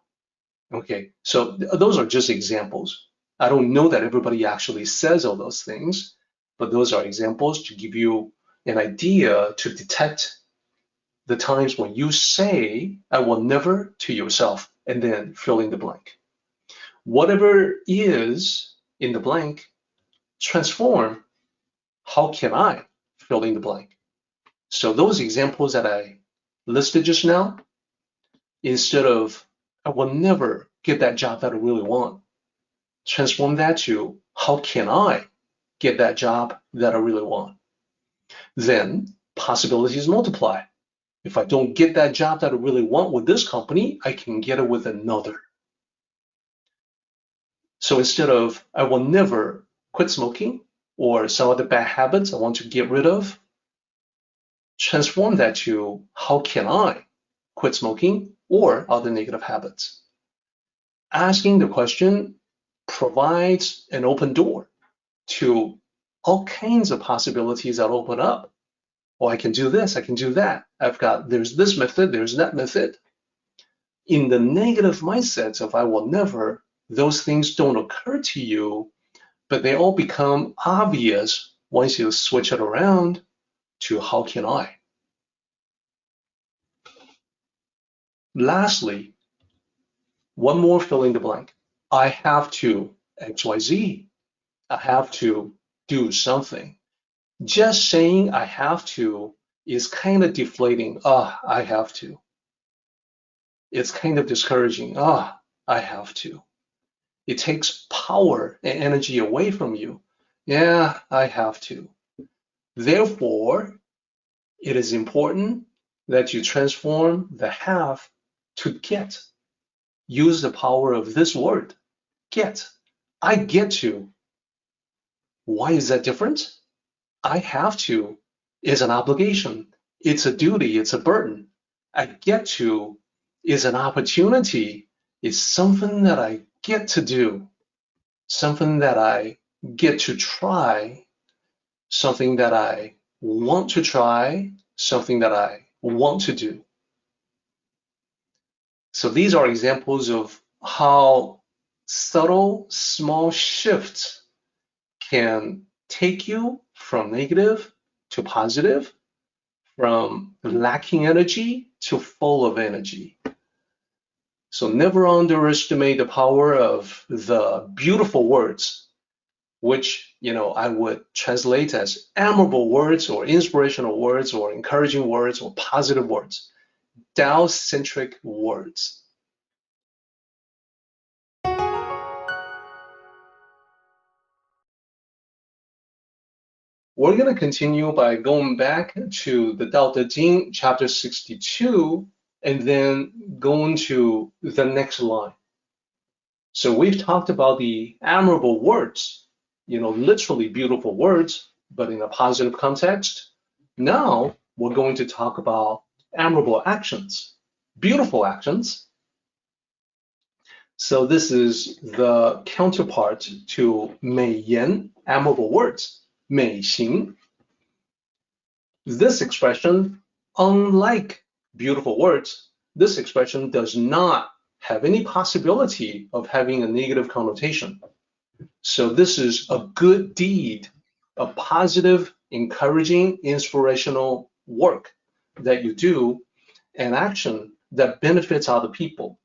Okay, so those are just examples. I don't know that everybody actually says all those things, but those are examples to give you an idea to detect the times when you say, I will never to yourself, and then fill in the blank. Whatever is in the blank, transform, how can I fill in the blank? So those examples that I listed just now, instead of, I will never get that job that I really want, transform that to, how can I get that job that I really want? Then possibilities multiply. If I don't get that job that I really want with this company, I can get it with another. So instead of, I will never quit smoking or some other bad habits I want to get rid of, transform that to, how can I quit smoking or other negative habits? Asking the question provides an open door to all kinds of possibilities that open up. Oh, I can do this, I can do that. There's this method, there's that method. In the negative mindsets of I will never, those things don't occur to you, but they all become obvious once you switch it around to how can I? Lastly, one more fill in the blank. I have to XYZ. I have to do something. Just saying I have to is kind of deflating. I have to. It's kind of discouraging. I have to. It takes power and energy away from you. Yeah, I have to. Therefore, it is important that you transform the have to get. Use the power of this word, get. I get to. Why is that different? I have to is an obligation. It's a duty. It's a burden. I get to is an opportunity. It's something that I get to do, something that I get to try, something that I want to try, something that I want to do. So these are examples of how subtle, small shifts can take you from negative to positive, from lacking energy to full of energy. So never underestimate the power of the beautiful words, which I would translate as admirable words or inspirational words or encouraging words or positive words, Tao-centric words. We're going to continue by going back to the Dao De Jing, chapter 62, and then going to the next line. So we've talked about the admirable words, literally beautiful words, but in a positive context. Now we're going to talk about admirable actions, beautiful actions. So this is the counterpart to 美言, admirable words, 美行. This expression, unlike beautiful words, this expression does not have any possibility of having a negative connotation. So this is a good deed, a positive, encouraging, inspirational work that you do, an action that benefits other people.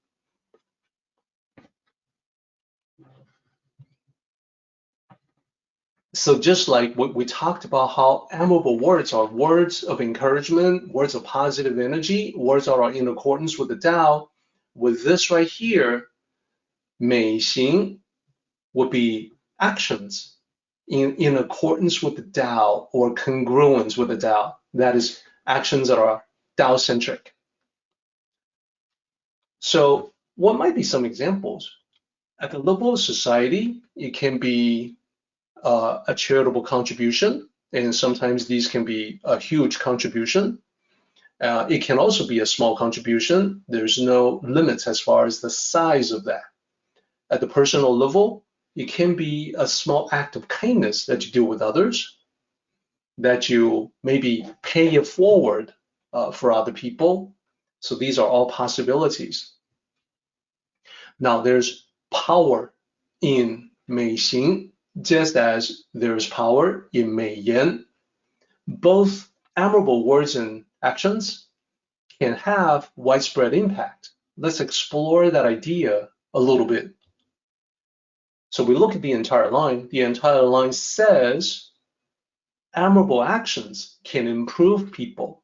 So just like we talked about how admirable words are words of encouragement, words of positive energy, words that are in accordance with the Tao, with this right here, 美行 would be actions in accordance with the Tao or congruence with the Tao. That is, actions that are Tao-centric. So what might be some examples? At the level of society, it can be a charitable contribution, and sometimes these can be a huge contribution. It can also be a small contribution. There's no limits as far as the size of that. At the personal level, it can be a small act of kindness that you do with others, that you maybe pay it forward for other people. So these are all possibilities. Now there's power in 美行, just as there's power in 美言. Both admirable words and actions can have widespread impact. Let's explore that idea a little bit. So we look at the entire line. The entire line says admirable actions can improve people.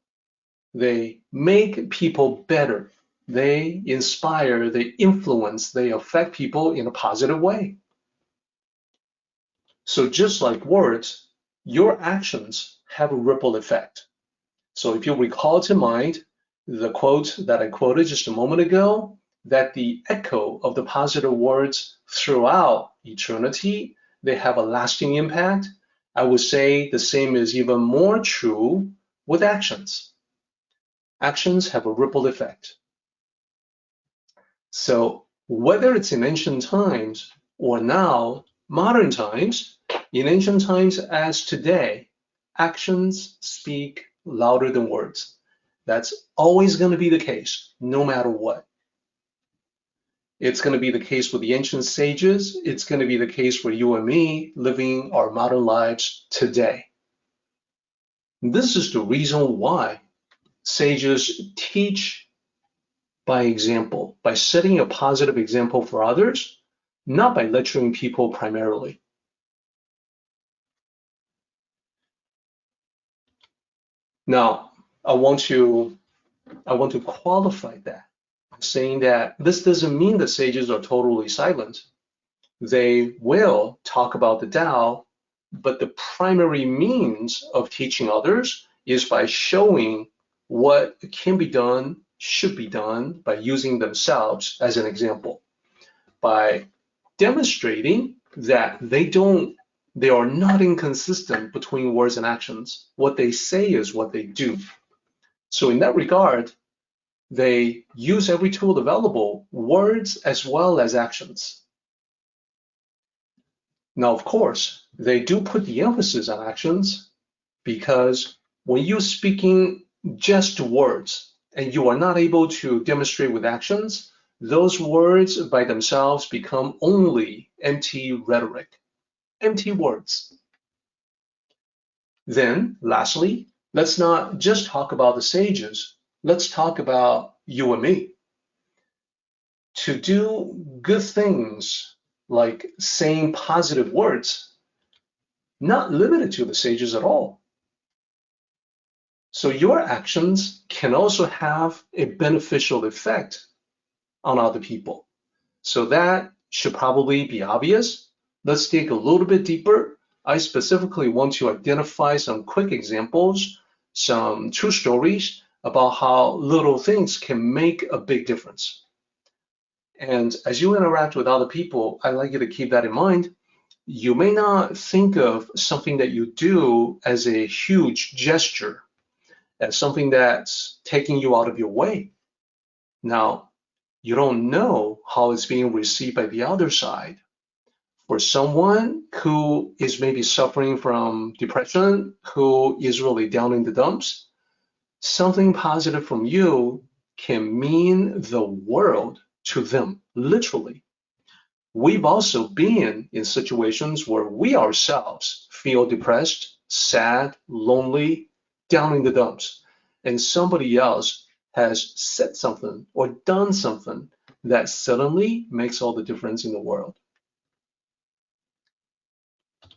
They make people better. They inspire, they influence, they affect people in a positive way. So just like words, your actions have a ripple effect. So if you recall to mind the quote that I quoted just a moment ago, that the echo of the positive words throughout eternity, they have a lasting impact. I would say the same is even more true with actions. Actions have a ripple effect. So whether it's in ancient times or now, modern times, in ancient times as today, actions speak louder than words. That's always going to be the case, no matter what. It's going to be the case with the ancient sages. It's going to be the case for you and me living our modern lives today. This is the reason why sages teach by example, by setting a positive example for others, not by lecturing people primarily. Now, I want to qualify that, saying that this doesn't mean the sages are totally silent. They will talk about the Tao, but the primary means of teaching others is by showing what can be done, should be done, by using themselves as an example, by demonstrating that they are not inconsistent between words and actions. What they say is what they do. So in that regard, they use every tool available, words as well as actions. Now, of course, they do put the emphasis on actions, because when you're speaking just words and you are not able to demonstrate with actions, those words by themselves become only empty rhetoric, empty words. Then, lastly, let's not just talk about the sages. Let's talk about you and me. To do good things, like saying positive words, not limited to the sages at all. So your actions can also have a beneficial effect on other people. So that should probably be obvious. Let's dig a little bit deeper. I specifically want to identify some quick examples, some true stories about how little things can make a big difference. And as you interact with other people, I'd like you to keep that in mind. You may not think of something that you do as a huge gesture, as something that's taking you out of your way. Now, you don't know how it's being received by the other side. For someone who is maybe suffering from depression, who is really down in the dumps, something positive from you can mean the world to them, literally. We've also been in situations where we ourselves feel depressed, sad, lonely, down in the dumps, and somebody else has said something or done something that suddenly makes all the difference in the world.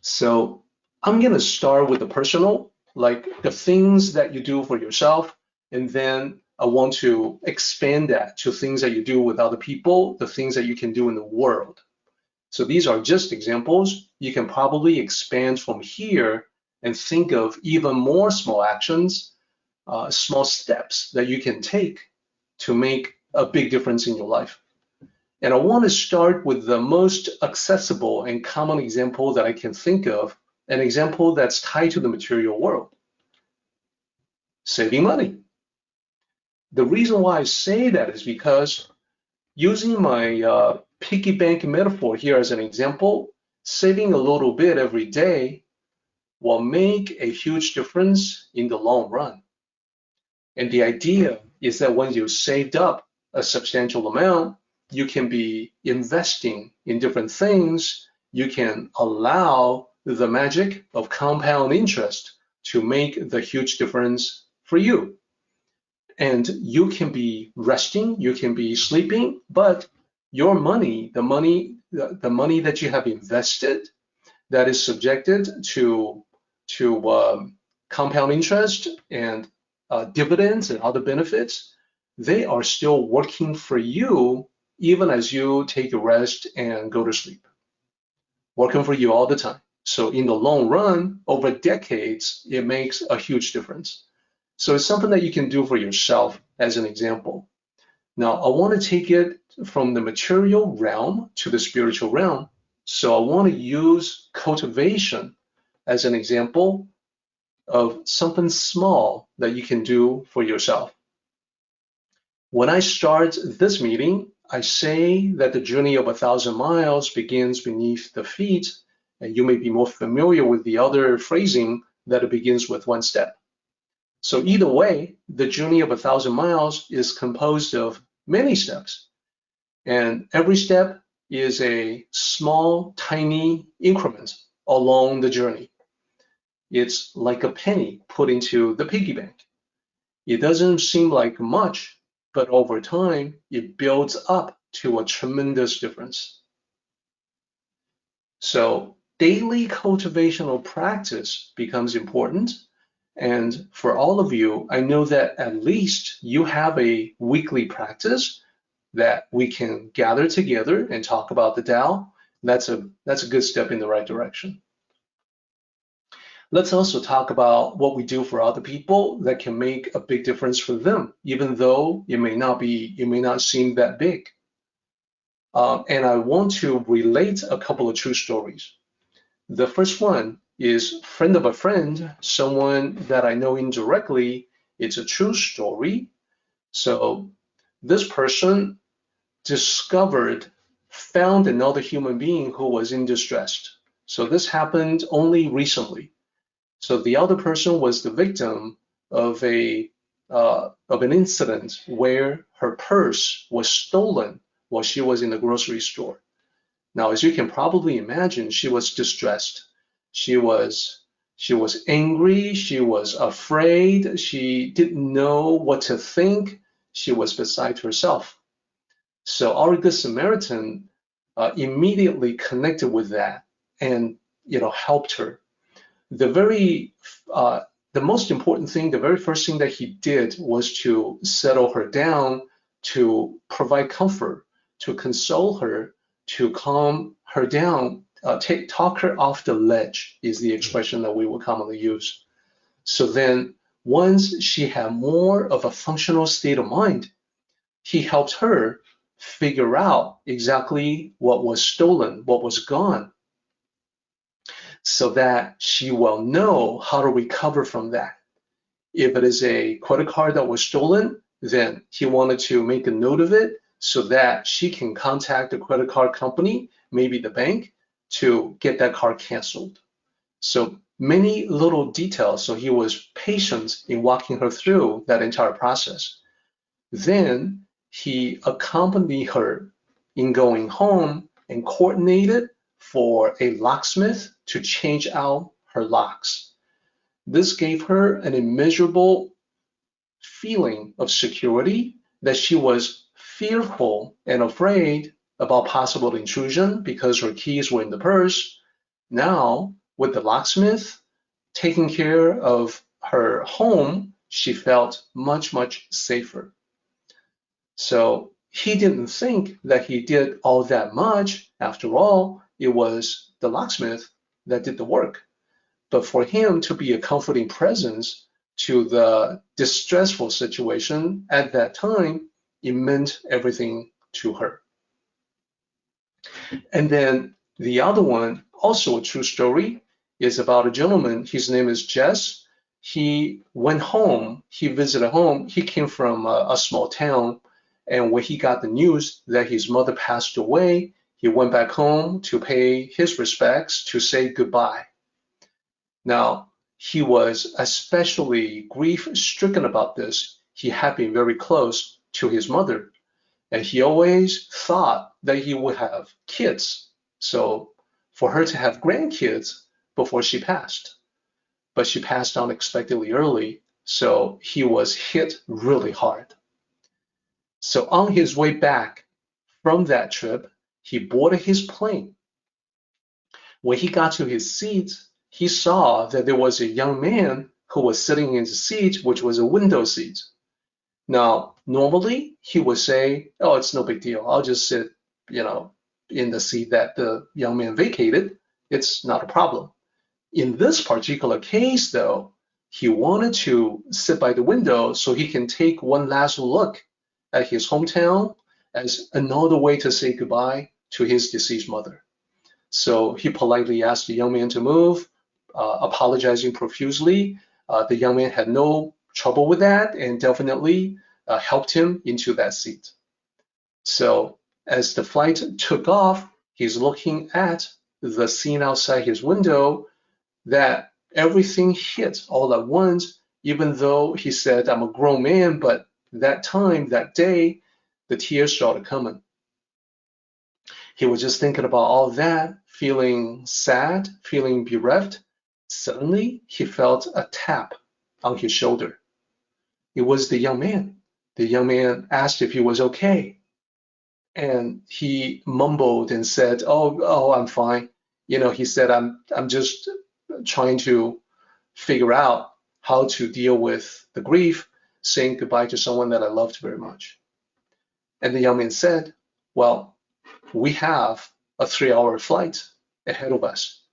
So I'm going to start with the personal, like the things that you do for yourself, and then I want to expand that to things that you do with other people, the things that you can do in the world. So these are just examples. You can probably expand from here and think of even more small actions, small steps that you can take to make a big difference in your life. And I want to start with the most accessible and common example that I can think of, an example that's tied to the material world. Saving money. The reason why I say that is because using my piggy bank metaphor here as an example, saving a little bit every day will make a huge difference in the long run. And the idea is that when you saved up a substantial amount, you can be investing in different things. You can allow the magic of compound interest to make the huge difference for you. And you can be resting, you can be sleeping, but your money, the money that you have invested that is subjected to compound interest and dividends and other benefits, they are still working for you even as you take a rest and go to sleep. Working for you all the time. So in the long run, over decades, it makes a huge difference. So it's something that you can do for yourself as an example. Now, I want to take it from the material realm to the spiritual realm. So I want to use cultivation as an example of something small that you can do for yourself. When I start this meeting, I say that the journey of 1,000 miles begins beneath the feet, and you may be more familiar with the other phrasing that it begins with one step. So either way, the journey of 1,000 miles is composed of many steps, and every step is a small, tiny increment along the journey. It's like a penny put into the piggy bank. It doesn't seem like much, but over time, it builds up to a tremendous difference. So daily cultivational practice becomes important. And for all of you, I know that at least you have a weekly practice that we can gather together and talk about the Tao. That's a good step in the right direction. Let's also talk about what we do for other people that can make a big difference for them, even though it may not seem that big. And I want to relate a couple of true stories. The first one is friend of a friend, someone that I know indirectly. It's a true story. So this person found another human being who was in distress. So this happened only recently. So the other person was the victim of an incident where her purse was stolen while she was in the grocery store. Now, as you can probably imagine, she was distressed. She was angry. She was afraid. She didn't know what to think. She was beside herself. So our Good Samaritan immediately connected with that and helped her. The most important thing, the very first thing that he did was to settle her down, to provide comfort, to console her, to calm her down, talk her off the ledge is the expression that we would commonly use. So then once she had more of a functional state of mind, he helped her figure out exactly what was stolen, what was gone, so that she will know how to recover from that. If it is a credit card that was stolen, then he wanted to make a note of it so that she can contact the credit card company, maybe the bank, to get that card canceled. So many little details. So he was patient in walking her through that entire process. Then he accompanied her in going home and coordinated for a locksmith to change out her locks. This gave her an immeasurable feeling of security, that she was fearful and afraid about possible intrusion because her keys were in the purse. Now, with the locksmith taking care of her home, she felt much, much safer. So he didn't think that he did all that much. After all, it was the locksmith that did the work. But for him to be a comforting presence to the distressful situation at that time, it meant everything to her. And then the other one, also a true story, is about a gentleman. His name is Jess. he went home, he visited home. He came from a small town, and when he got the news that his mother passed away, he went back home to pay his respects, to say goodbye. Now, he was especially grief-stricken about this. He had been very close to his mother, and he always thought that he would have kids, so for her to have grandkids before she passed. But she passed unexpectedly early, so he was hit really hard. So on his way back from that trip, he boarded his plane. When he got to his seat, he saw that there was a young man who was sitting in his seat, which was a window seat. Now, normally he would say, oh, it's no big deal. I'll just sit, in the seat that the young man vacated. It's not a problem. In this particular case, though, he wanted to sit by the window so he can take one last look at his hometown as another way to say goodbye to his deceased mother. So he politely asked the young man to move, apologizing profusely. The young man had no trouble with that and definitely helped him into that seat. So as the flight took off, he's looking at the scene outside his window that everything hit all at once, even though he said, I'm a grown man, but that time, that day, the tears started coming. He was just thinking about all that, feeling sad, feeling bereft. Suddenly, he felt a tap on his shoulder. It was the young man. The young man asked if he was okay. And he mumbled and said, oh, I'm fine. He said, I'm just trying to figure out how to deal with the grief, saying goodbye to someone that I loved very much. And the young man said, well, we have a 3-hour flight ahead of us.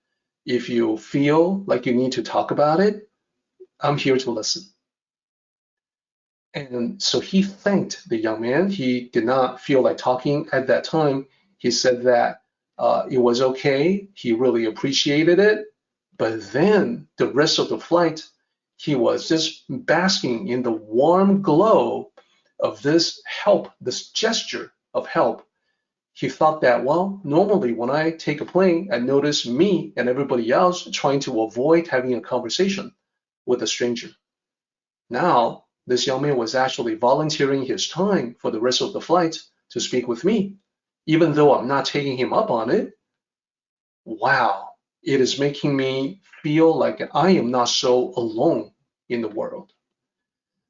If you feel like you need to talk about it, I'm here to listen. And so he thanked the young man. He did not feel like talking at that time. He said that it was okay. He really appreciated it. But then the rest of the flight, he was just basking in the warm glow of this help, this gesture of help. He thought that, well, normally when I take a plane, I notice me and everybody else trying to avoid having a conversation with a stranger. Now, this young man was actually volunteering his time for the rest of the flight to speak with me, even though I'm not taking him up on it. Wow, it is making me feel like I am not so alone in the world.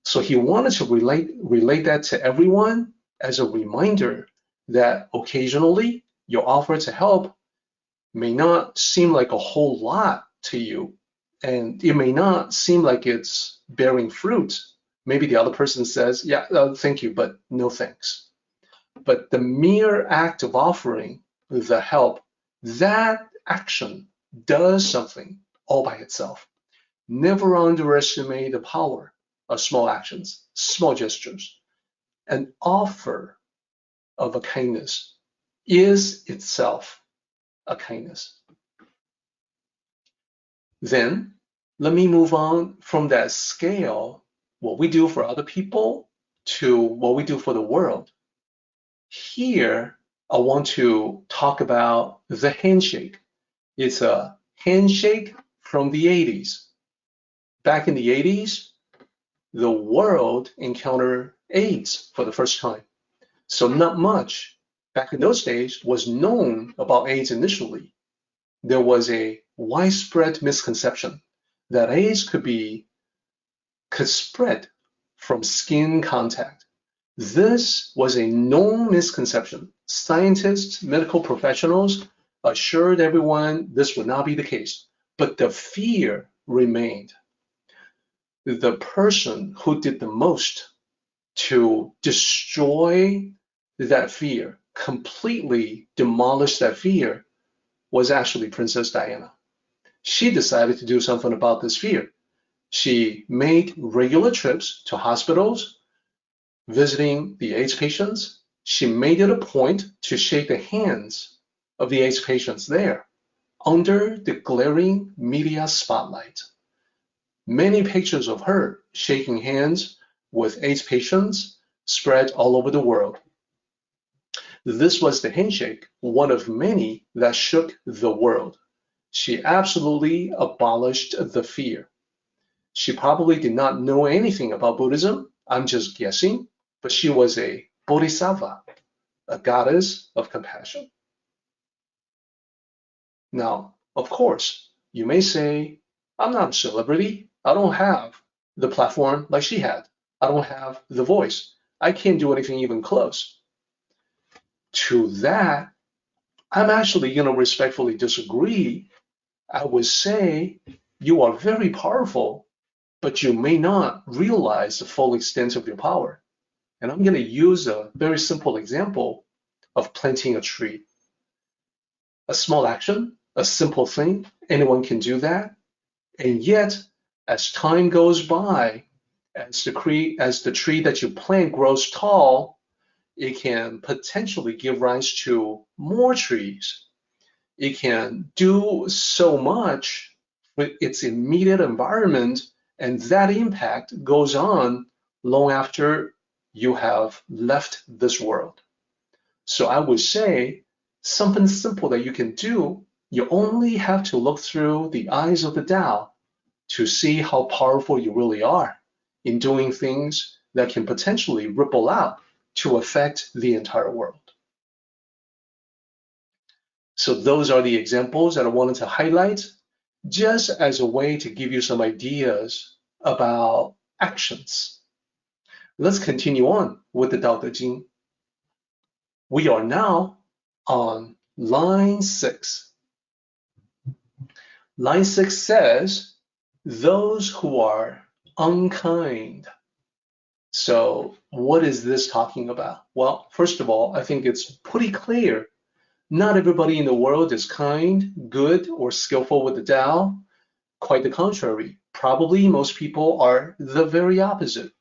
So he wanted to relate that to everyone as a reminder that occasionally your offer to help may not seem like a whole lot to you, and it may not seem like it's bearing fruit. Maybe the other person says, yeah, thank you, but no thanks. But the mere act of offering the help, that action does something all by itself. Never underestimate the power of small actions, small gestures. An offer of a kindness is itself a kindness. Then let me move on from that scale, what we do for other people, to what we do for the world. Here, I want to talk about the handshake. It's a handshake from the 80s. Back in the 80s, the world encountered AIDS for the first time. So not much back in those days was known about AIDS initially. There was a widespread misconception that AIDS could spread from skin contact. This was a known misconception. Scientists, medical professionals assured everyone this would not be the case, but the fear remained. The person who did the most to destroy that fear, completely demolish that fear, was actually Princess Diana. She decided to do something about this fear. She made regular trips to hospitals, visiting the AIDS patients. She made it a point to shake the hands of the AIDS patients there under the glaring media spotlight. Many pictures of her shaking hands with AIDS patients spread all over the world. This was the handshake, one of many that shook the world. She absolutely abolished the fear. She probably did not know anything about Buddhism, I'm just guessing, but she was a bodhisattva, a goddess of compassion. Now, of course, you may say, I'm not a celebrity. I don't have the platform like she had. I don't have the voice. I can't do anything even close. To that, I'm actually going to respectfully disagree. I would say you are very powerful, but you may not realize the full extent of your power. And I'm going to use a very simple example of planting a tree. A small action, a simple thing, anyone can do that. And yet, as time goes by, as the tree that you plant grows tall, it can potentially give rise to more trees. It can do so much with its immediate environment, and that impact goes on long after you have left this world. So I would say something simple that you can do, you only have to look through the eyes of the Tao to see how powerful you really are in doing things that can potentially ripple out to affect the entire world. So those are the examples that I wanted to highlight just as a way to give you some ideas about actions. Let's continue on with the Tao Te Ching. We are now on line 6. Line 6 says, those who are unkind. So what is this talking about? Well, first of all, I think it's pretty clear. Not everybody in the world is kind, good, or skillful with the Tao. Quite the contrary. Probably most people are the very opposite,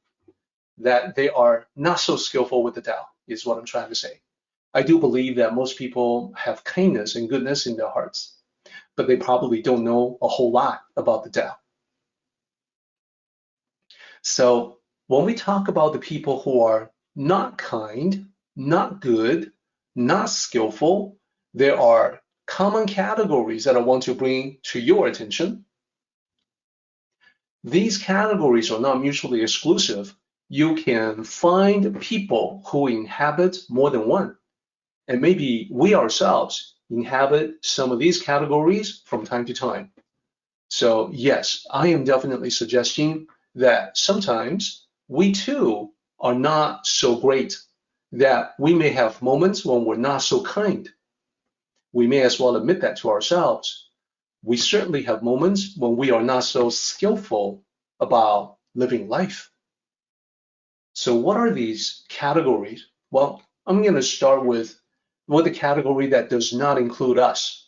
that they are not so skillful with the Tao, is what I'm trying to say. I do believe that most people have kindness and goodness in their hearts, but they probably don't know a whole lot about the Tao. So when we talk about the people who are not kind, not good, not skillful, there are common categories that I want to bring to your attention. These categories are not mutually exclusive. You can find people who inhabit more than one. And maybe we ourselves inhabit some of these categories from time to time. So yes, I am definitely suggesting that sometimes we too are not so great, that we may have moments when we're not so kind. We may as well admit that to ourselves. We certainly have moments when we are not so skillful about living life. So what are these categories? Well, I'm going to start with the category that does not include us.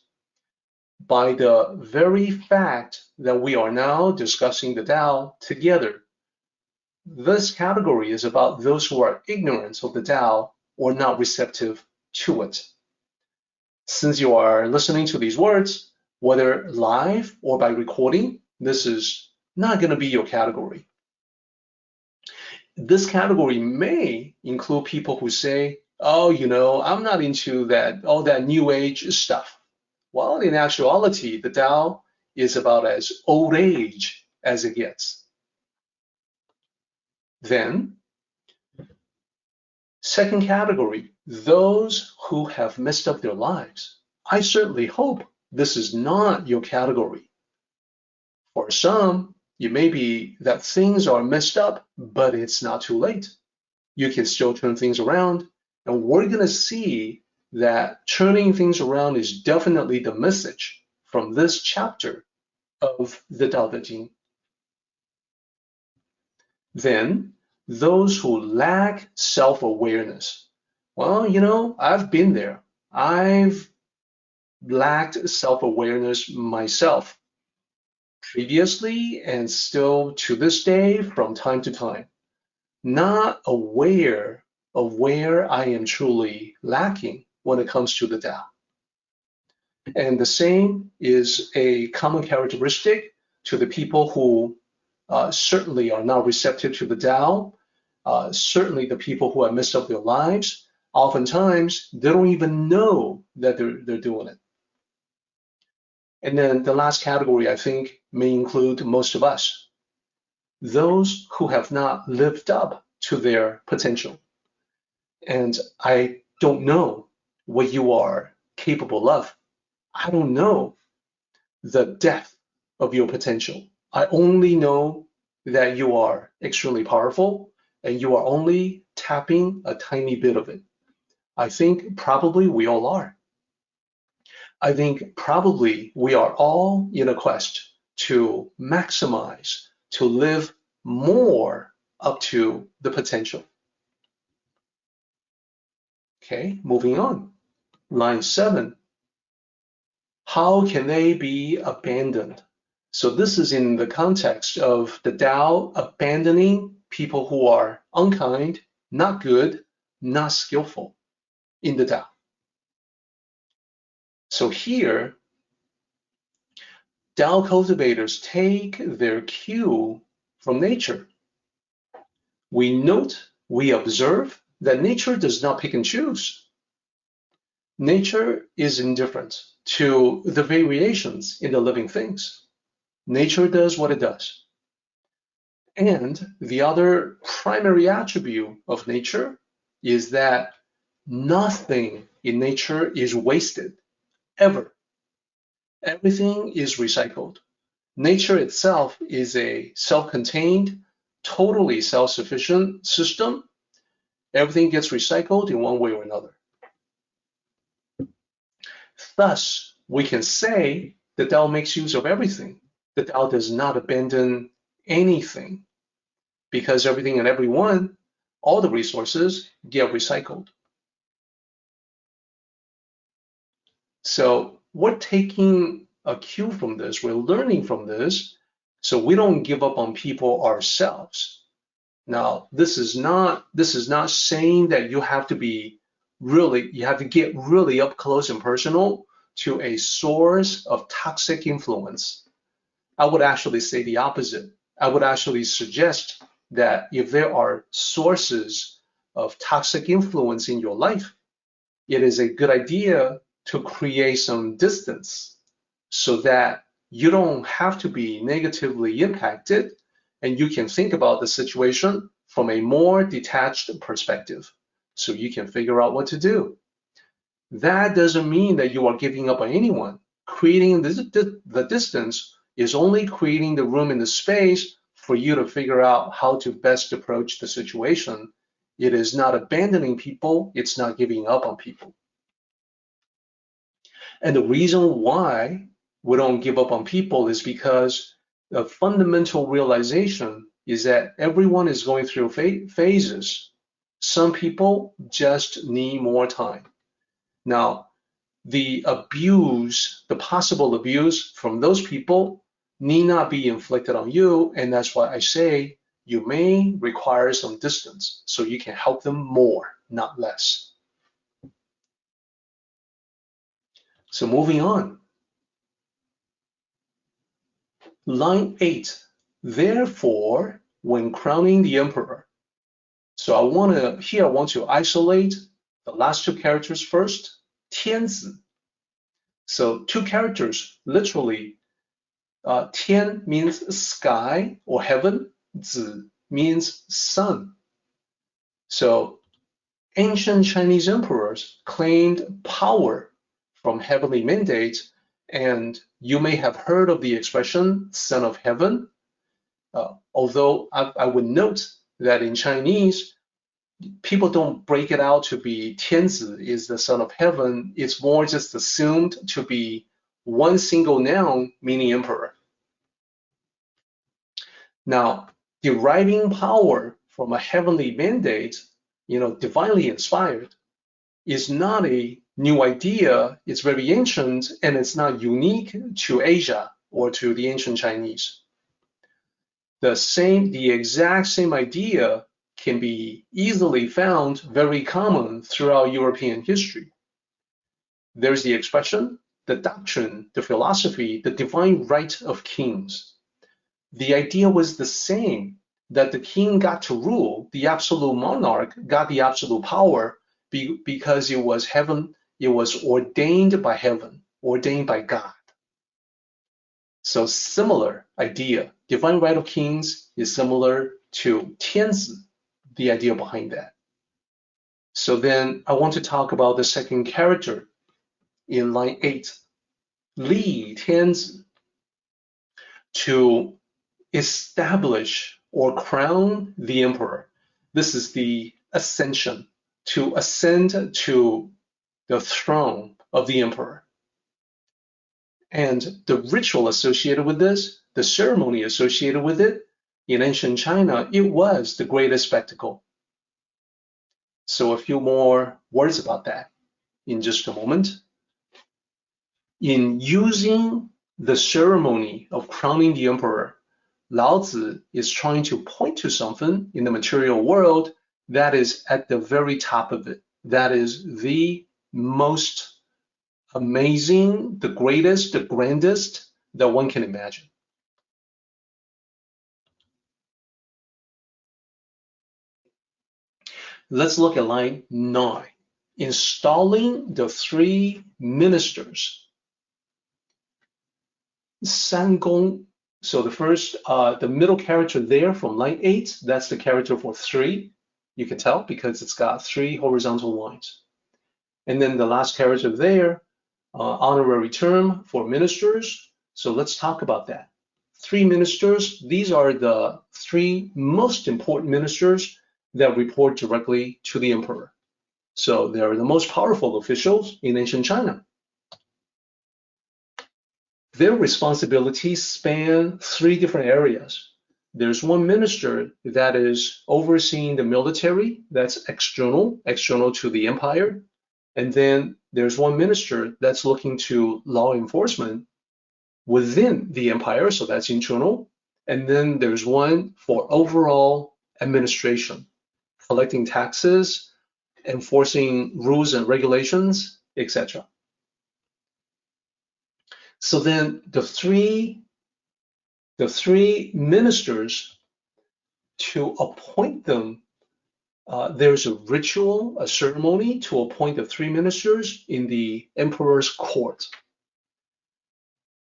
By the very fact that we are now discussing the Tao together, this category is about those who are ignorant of the Tao or not receptive to it. Since you are listening to these words, whether live or by recording, this is not going to be your category. This category may include people who say, oh, you know, I'm not into all that new age stuff. Well, in actuality, the Tao is about as old age as it gets. Then, second category, those who have messed up their lives. I certainly hope this is not your category. For some, it may be that things are messed up, but it's not too late. You can still turn things around, and we're going to see that turning things around is definitely the message from this chapter of the Tao Te Ching. Then, those who lack self-awareness. Well, you know, I've been there. I've lacked self-awareness myself previously and still to this day from time to time. Not aware of where I am truly lacking when it comes to the Tao. And the same is a common characteristic to the people who certainly are not receptive to the Tao. Certainly the people who have messed up their lives, oftentimes they don't even know that they're doing it. And then the last category, I think, may include most of us. Those who have not lived up to their potential. And I don't know what you are capable of. I don't know the depth of your potential. I only know that you are extremely powerful and you are only tapping a tiny bit of it. I think probably we all are. I think probably we are all in a quest to maximize, to live more up to the potential. Okay, moving on. Line 7. How can they be abandoned? So this is in the context of the Tao abandoning people who are unkind, not good, not skillful in the Tao. So here, Tao cultivators take their cue from nature. We note, we observe that nature does not pick and choose. Nature is indifferent to the variations in the living things. Nature does what it does. And the other primary attribute of nature is that nothing in nature is wasted, ever. Everything is recycled. Nature itself is a self-contained, totally self-sufficient system. Everything gets recycled in one way or another. Thus, we can say the Tao makes use of everything. The Tao does not abandon anything because everything and everyone, all the resources get recycled. So we're taking a cue from this, we're learning from this, so we don't give up on people ourselves. Now, this is not saying that you have to get really up close and personal to a source of toxic influence. I would actually say the opposite. I would actually suggest that if there are sources of toxic influence in your life, it is a good idea to create some distance so that you don't have to be negatively impacted and you can think about the situation from a more detached perspective so you can figure out what to do. That doesn't mean that you are giving up on anyone. Creating the distance is only creating the room and the space for you to figure out how to best approach the situation. It is not abandoning people, it's not giving up on people. And the reason why we don't give up on people is because the fundamental realization is that everyone is going through phases. Some people just need more time. Now, the abuse, the possible abuse from those people need not be inflicted on you, and that's why I say you may require some distance so you can help them more, not less. So moving on. Line 8, therefore, when crowning the emperor. So I want to isolate the last two characters first, 天子. So two characters, literally, 天 means sky or heaven, 子 means sun. So ancient Chinese emperors claimed power from heavenly mandates, and you may have heard of the expression son of heaven, although I would note that in Chinese, people don't break it out to be 天子 is the son of heaven. It's more just assumed to be one single noun meaning emperor. Now, deriving power from a heavenly mandate, divinely inspired, is not a new idea. It's very ancient and it's not unique to Asia or to the ancient Chinese. The exact same idea can be easily found very common throughout European history. There's the expression, the doctrine, the philosophy, the divine right of kings. the idea was the same, that the king got to rule, the absolute monarch got the absolute power because it was heaven, it was ordained by heaven, ordained by God. So similar idea. Divine right of kings is similar to 天子, the idea behind that. So then I want to talk about the second character in line 8. 立天子, to establish or crown the emperor. This is the ascension, to ascend to the throne of the emperor. And the ritual associated with this, the ceremony associated with it, in ancient China, it was the greatest spectacle. So a few more words about that in just a moment. In using the ceremony of crowning the emperor, Laozi is trying to point to something in the material world that is at the very top of it. That is the most amazing, the greatest, the grandest that one can imagine. Let's look at line 9. Installing the 3 ministers. Sangong. So the first, the middle character there from line 8, that's the character for 3. You can tell because it's got 3 horizontal lines. And then the last character there, honorary term for ministers. So let's talk about that. 3 ministers, these are the 3 most important ministers that report directly to the emperor. So they're the most powerful officials in ancient China. Their responsibilities span 3 different areas. There's one minister that is overseeing the military, that's external to the empire. And then there's one minister that's looking to law enforcement within the empire, so that's internal. And then there's one for overall administration, collecting taxes, enforcing rules and regulations, etc. So then the three ministers, to appoint them, there's a ritual, a ceremony to appoint the 3 ministers in the emperor's court.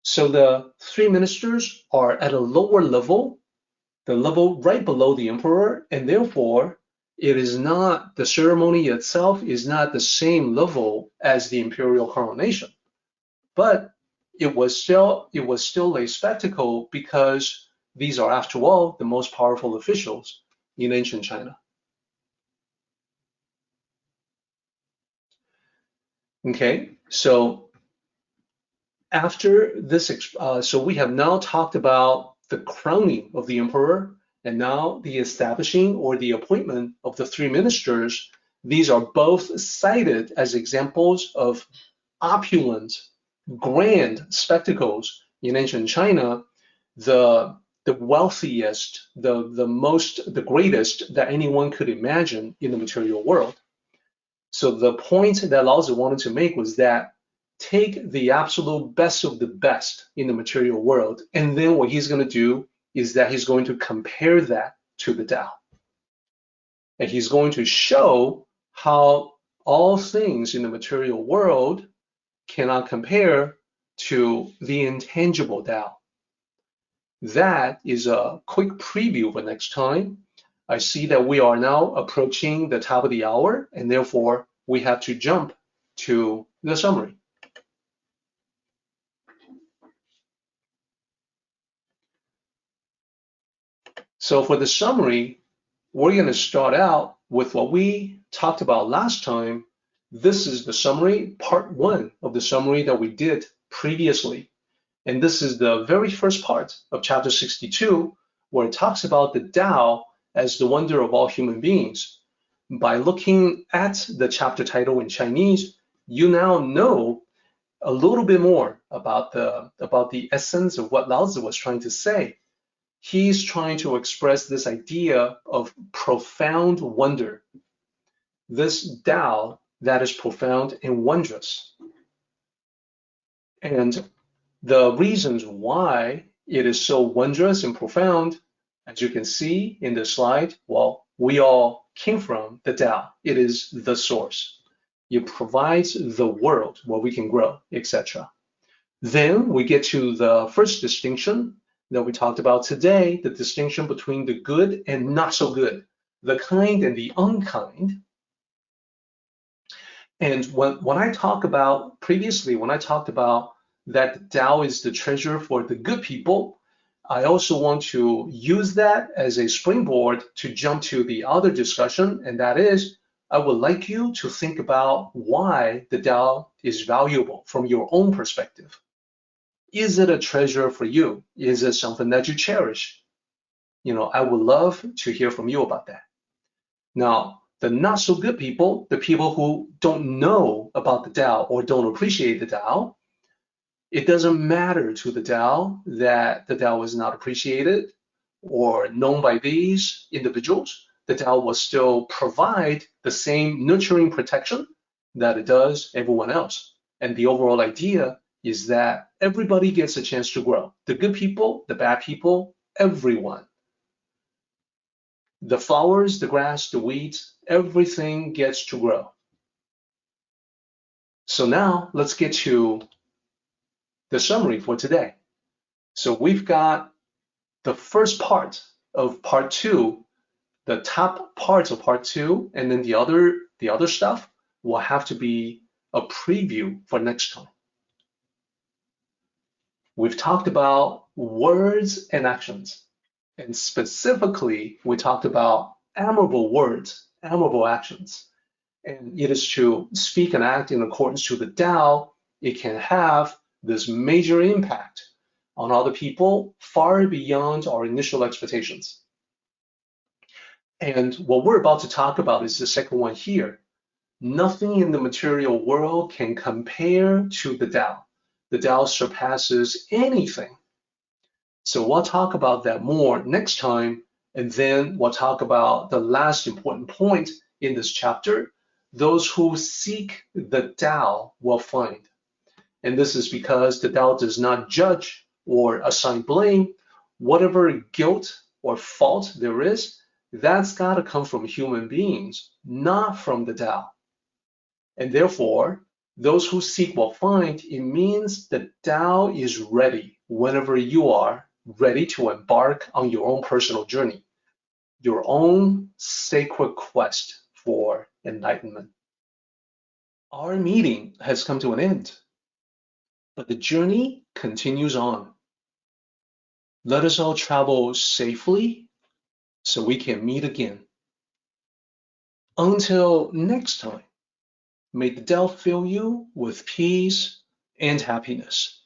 So the 3 ministers are at a lower level, the level right below the emperor, and therefore it is not, the ceremony itself is not the same level as the imperial coronation. But it was still a spectacle because these are, after all, the most powerful officials in ancient China. Okay, so after this, so we have now talked about the crowning of the emperor and now the establishing or the appointment of the 3 ministers. These are both cited as examples of opulent, grand spectacles in ancient China, the wealthiest, the greatest that anyone could imagine in the material world. So the point that Laozi wanted to make was that take the absolute best of the best in the material world, and then what he's going to do is that he's going to compare that to the Tao. And he's going to show how all things in the material world cannot compare to the intangible Tao. That is a quick preview for next time. I see that we are now approaching the top of the hour, and therefore we have to jump to the summary. So for the summary, we're going to start out with what we talked about last time. This is the summary, part 1 of the summary that we did previously. And this is the very first part of chapter 62, where it talks about the Tao as the wonder of all human beings. By looking at the chapter title in Chinese, you now know a little bit more about the essence of what Laozi was trying to say. He's trying to express this idea of profound wonder, this Tao that is profound and wondrous. And the reasons why It is so wondrous and profound. As you can see in the slide, well, we all came from the Tao. It is the source. It provides the world where we can grow, etc. Then we get to the first distinction that we talked about today, the distinction between the good and not so good, the kind and the unkind. And when I talk about previously, when I talked about that Tao is the treasure for the good people, I also want to use that as a springboard to jump to the other discussion, and that is, I would like you to think about why the Tao is valuable from your own perspective. Is it a treasure for you? Is it something that you cherish? I would love to hear from you about that. Now, the not so good people, the people who don't know about the Tao or don't appreciate the Tao, it doesn't matter to the Tao that the Tao is not appreciated or known by these individuals. The Tao will still provide the same nurturing protection that it does everyone else. And the overall idea is that everybody gets a chance to grow. The good people, the bad people, everyone. The flowers, the grass, the weeds, everything gets to grow. So now let's get to the summary for today. So we've got the first part of part 2, the top parts of part 2, and then the other stuff will have to be a preview for next time. We've talked about words and actions. And specifically, we talked about admirable words, admirable actions. And it is to speak and act in accordance to the Tao. It can have this major impact on other people far beyond our initial expectations. And what we're about to talk about is the second one here. Nothing in the material world can compare to the Tao. The Tao surpasses anything. So we'll talk about that more next time, and then we'll talk about the last important point in this chapter. Those who seek the Tao will find. And this is because the Tao does not judge or assign blame. Whatever guilt or fault there is, that's got to come from human beings, not from the Tao. And therefore, those who seek will find. It means the Tao is ready whenever you are ready to embark on your own personal journey, your own sacred quest for enlightenment. Our meeting has come to an end, but the journey continues on. Let us all travel safely so we can meet again. Until next time, may the Tao fill you with peace and happiness.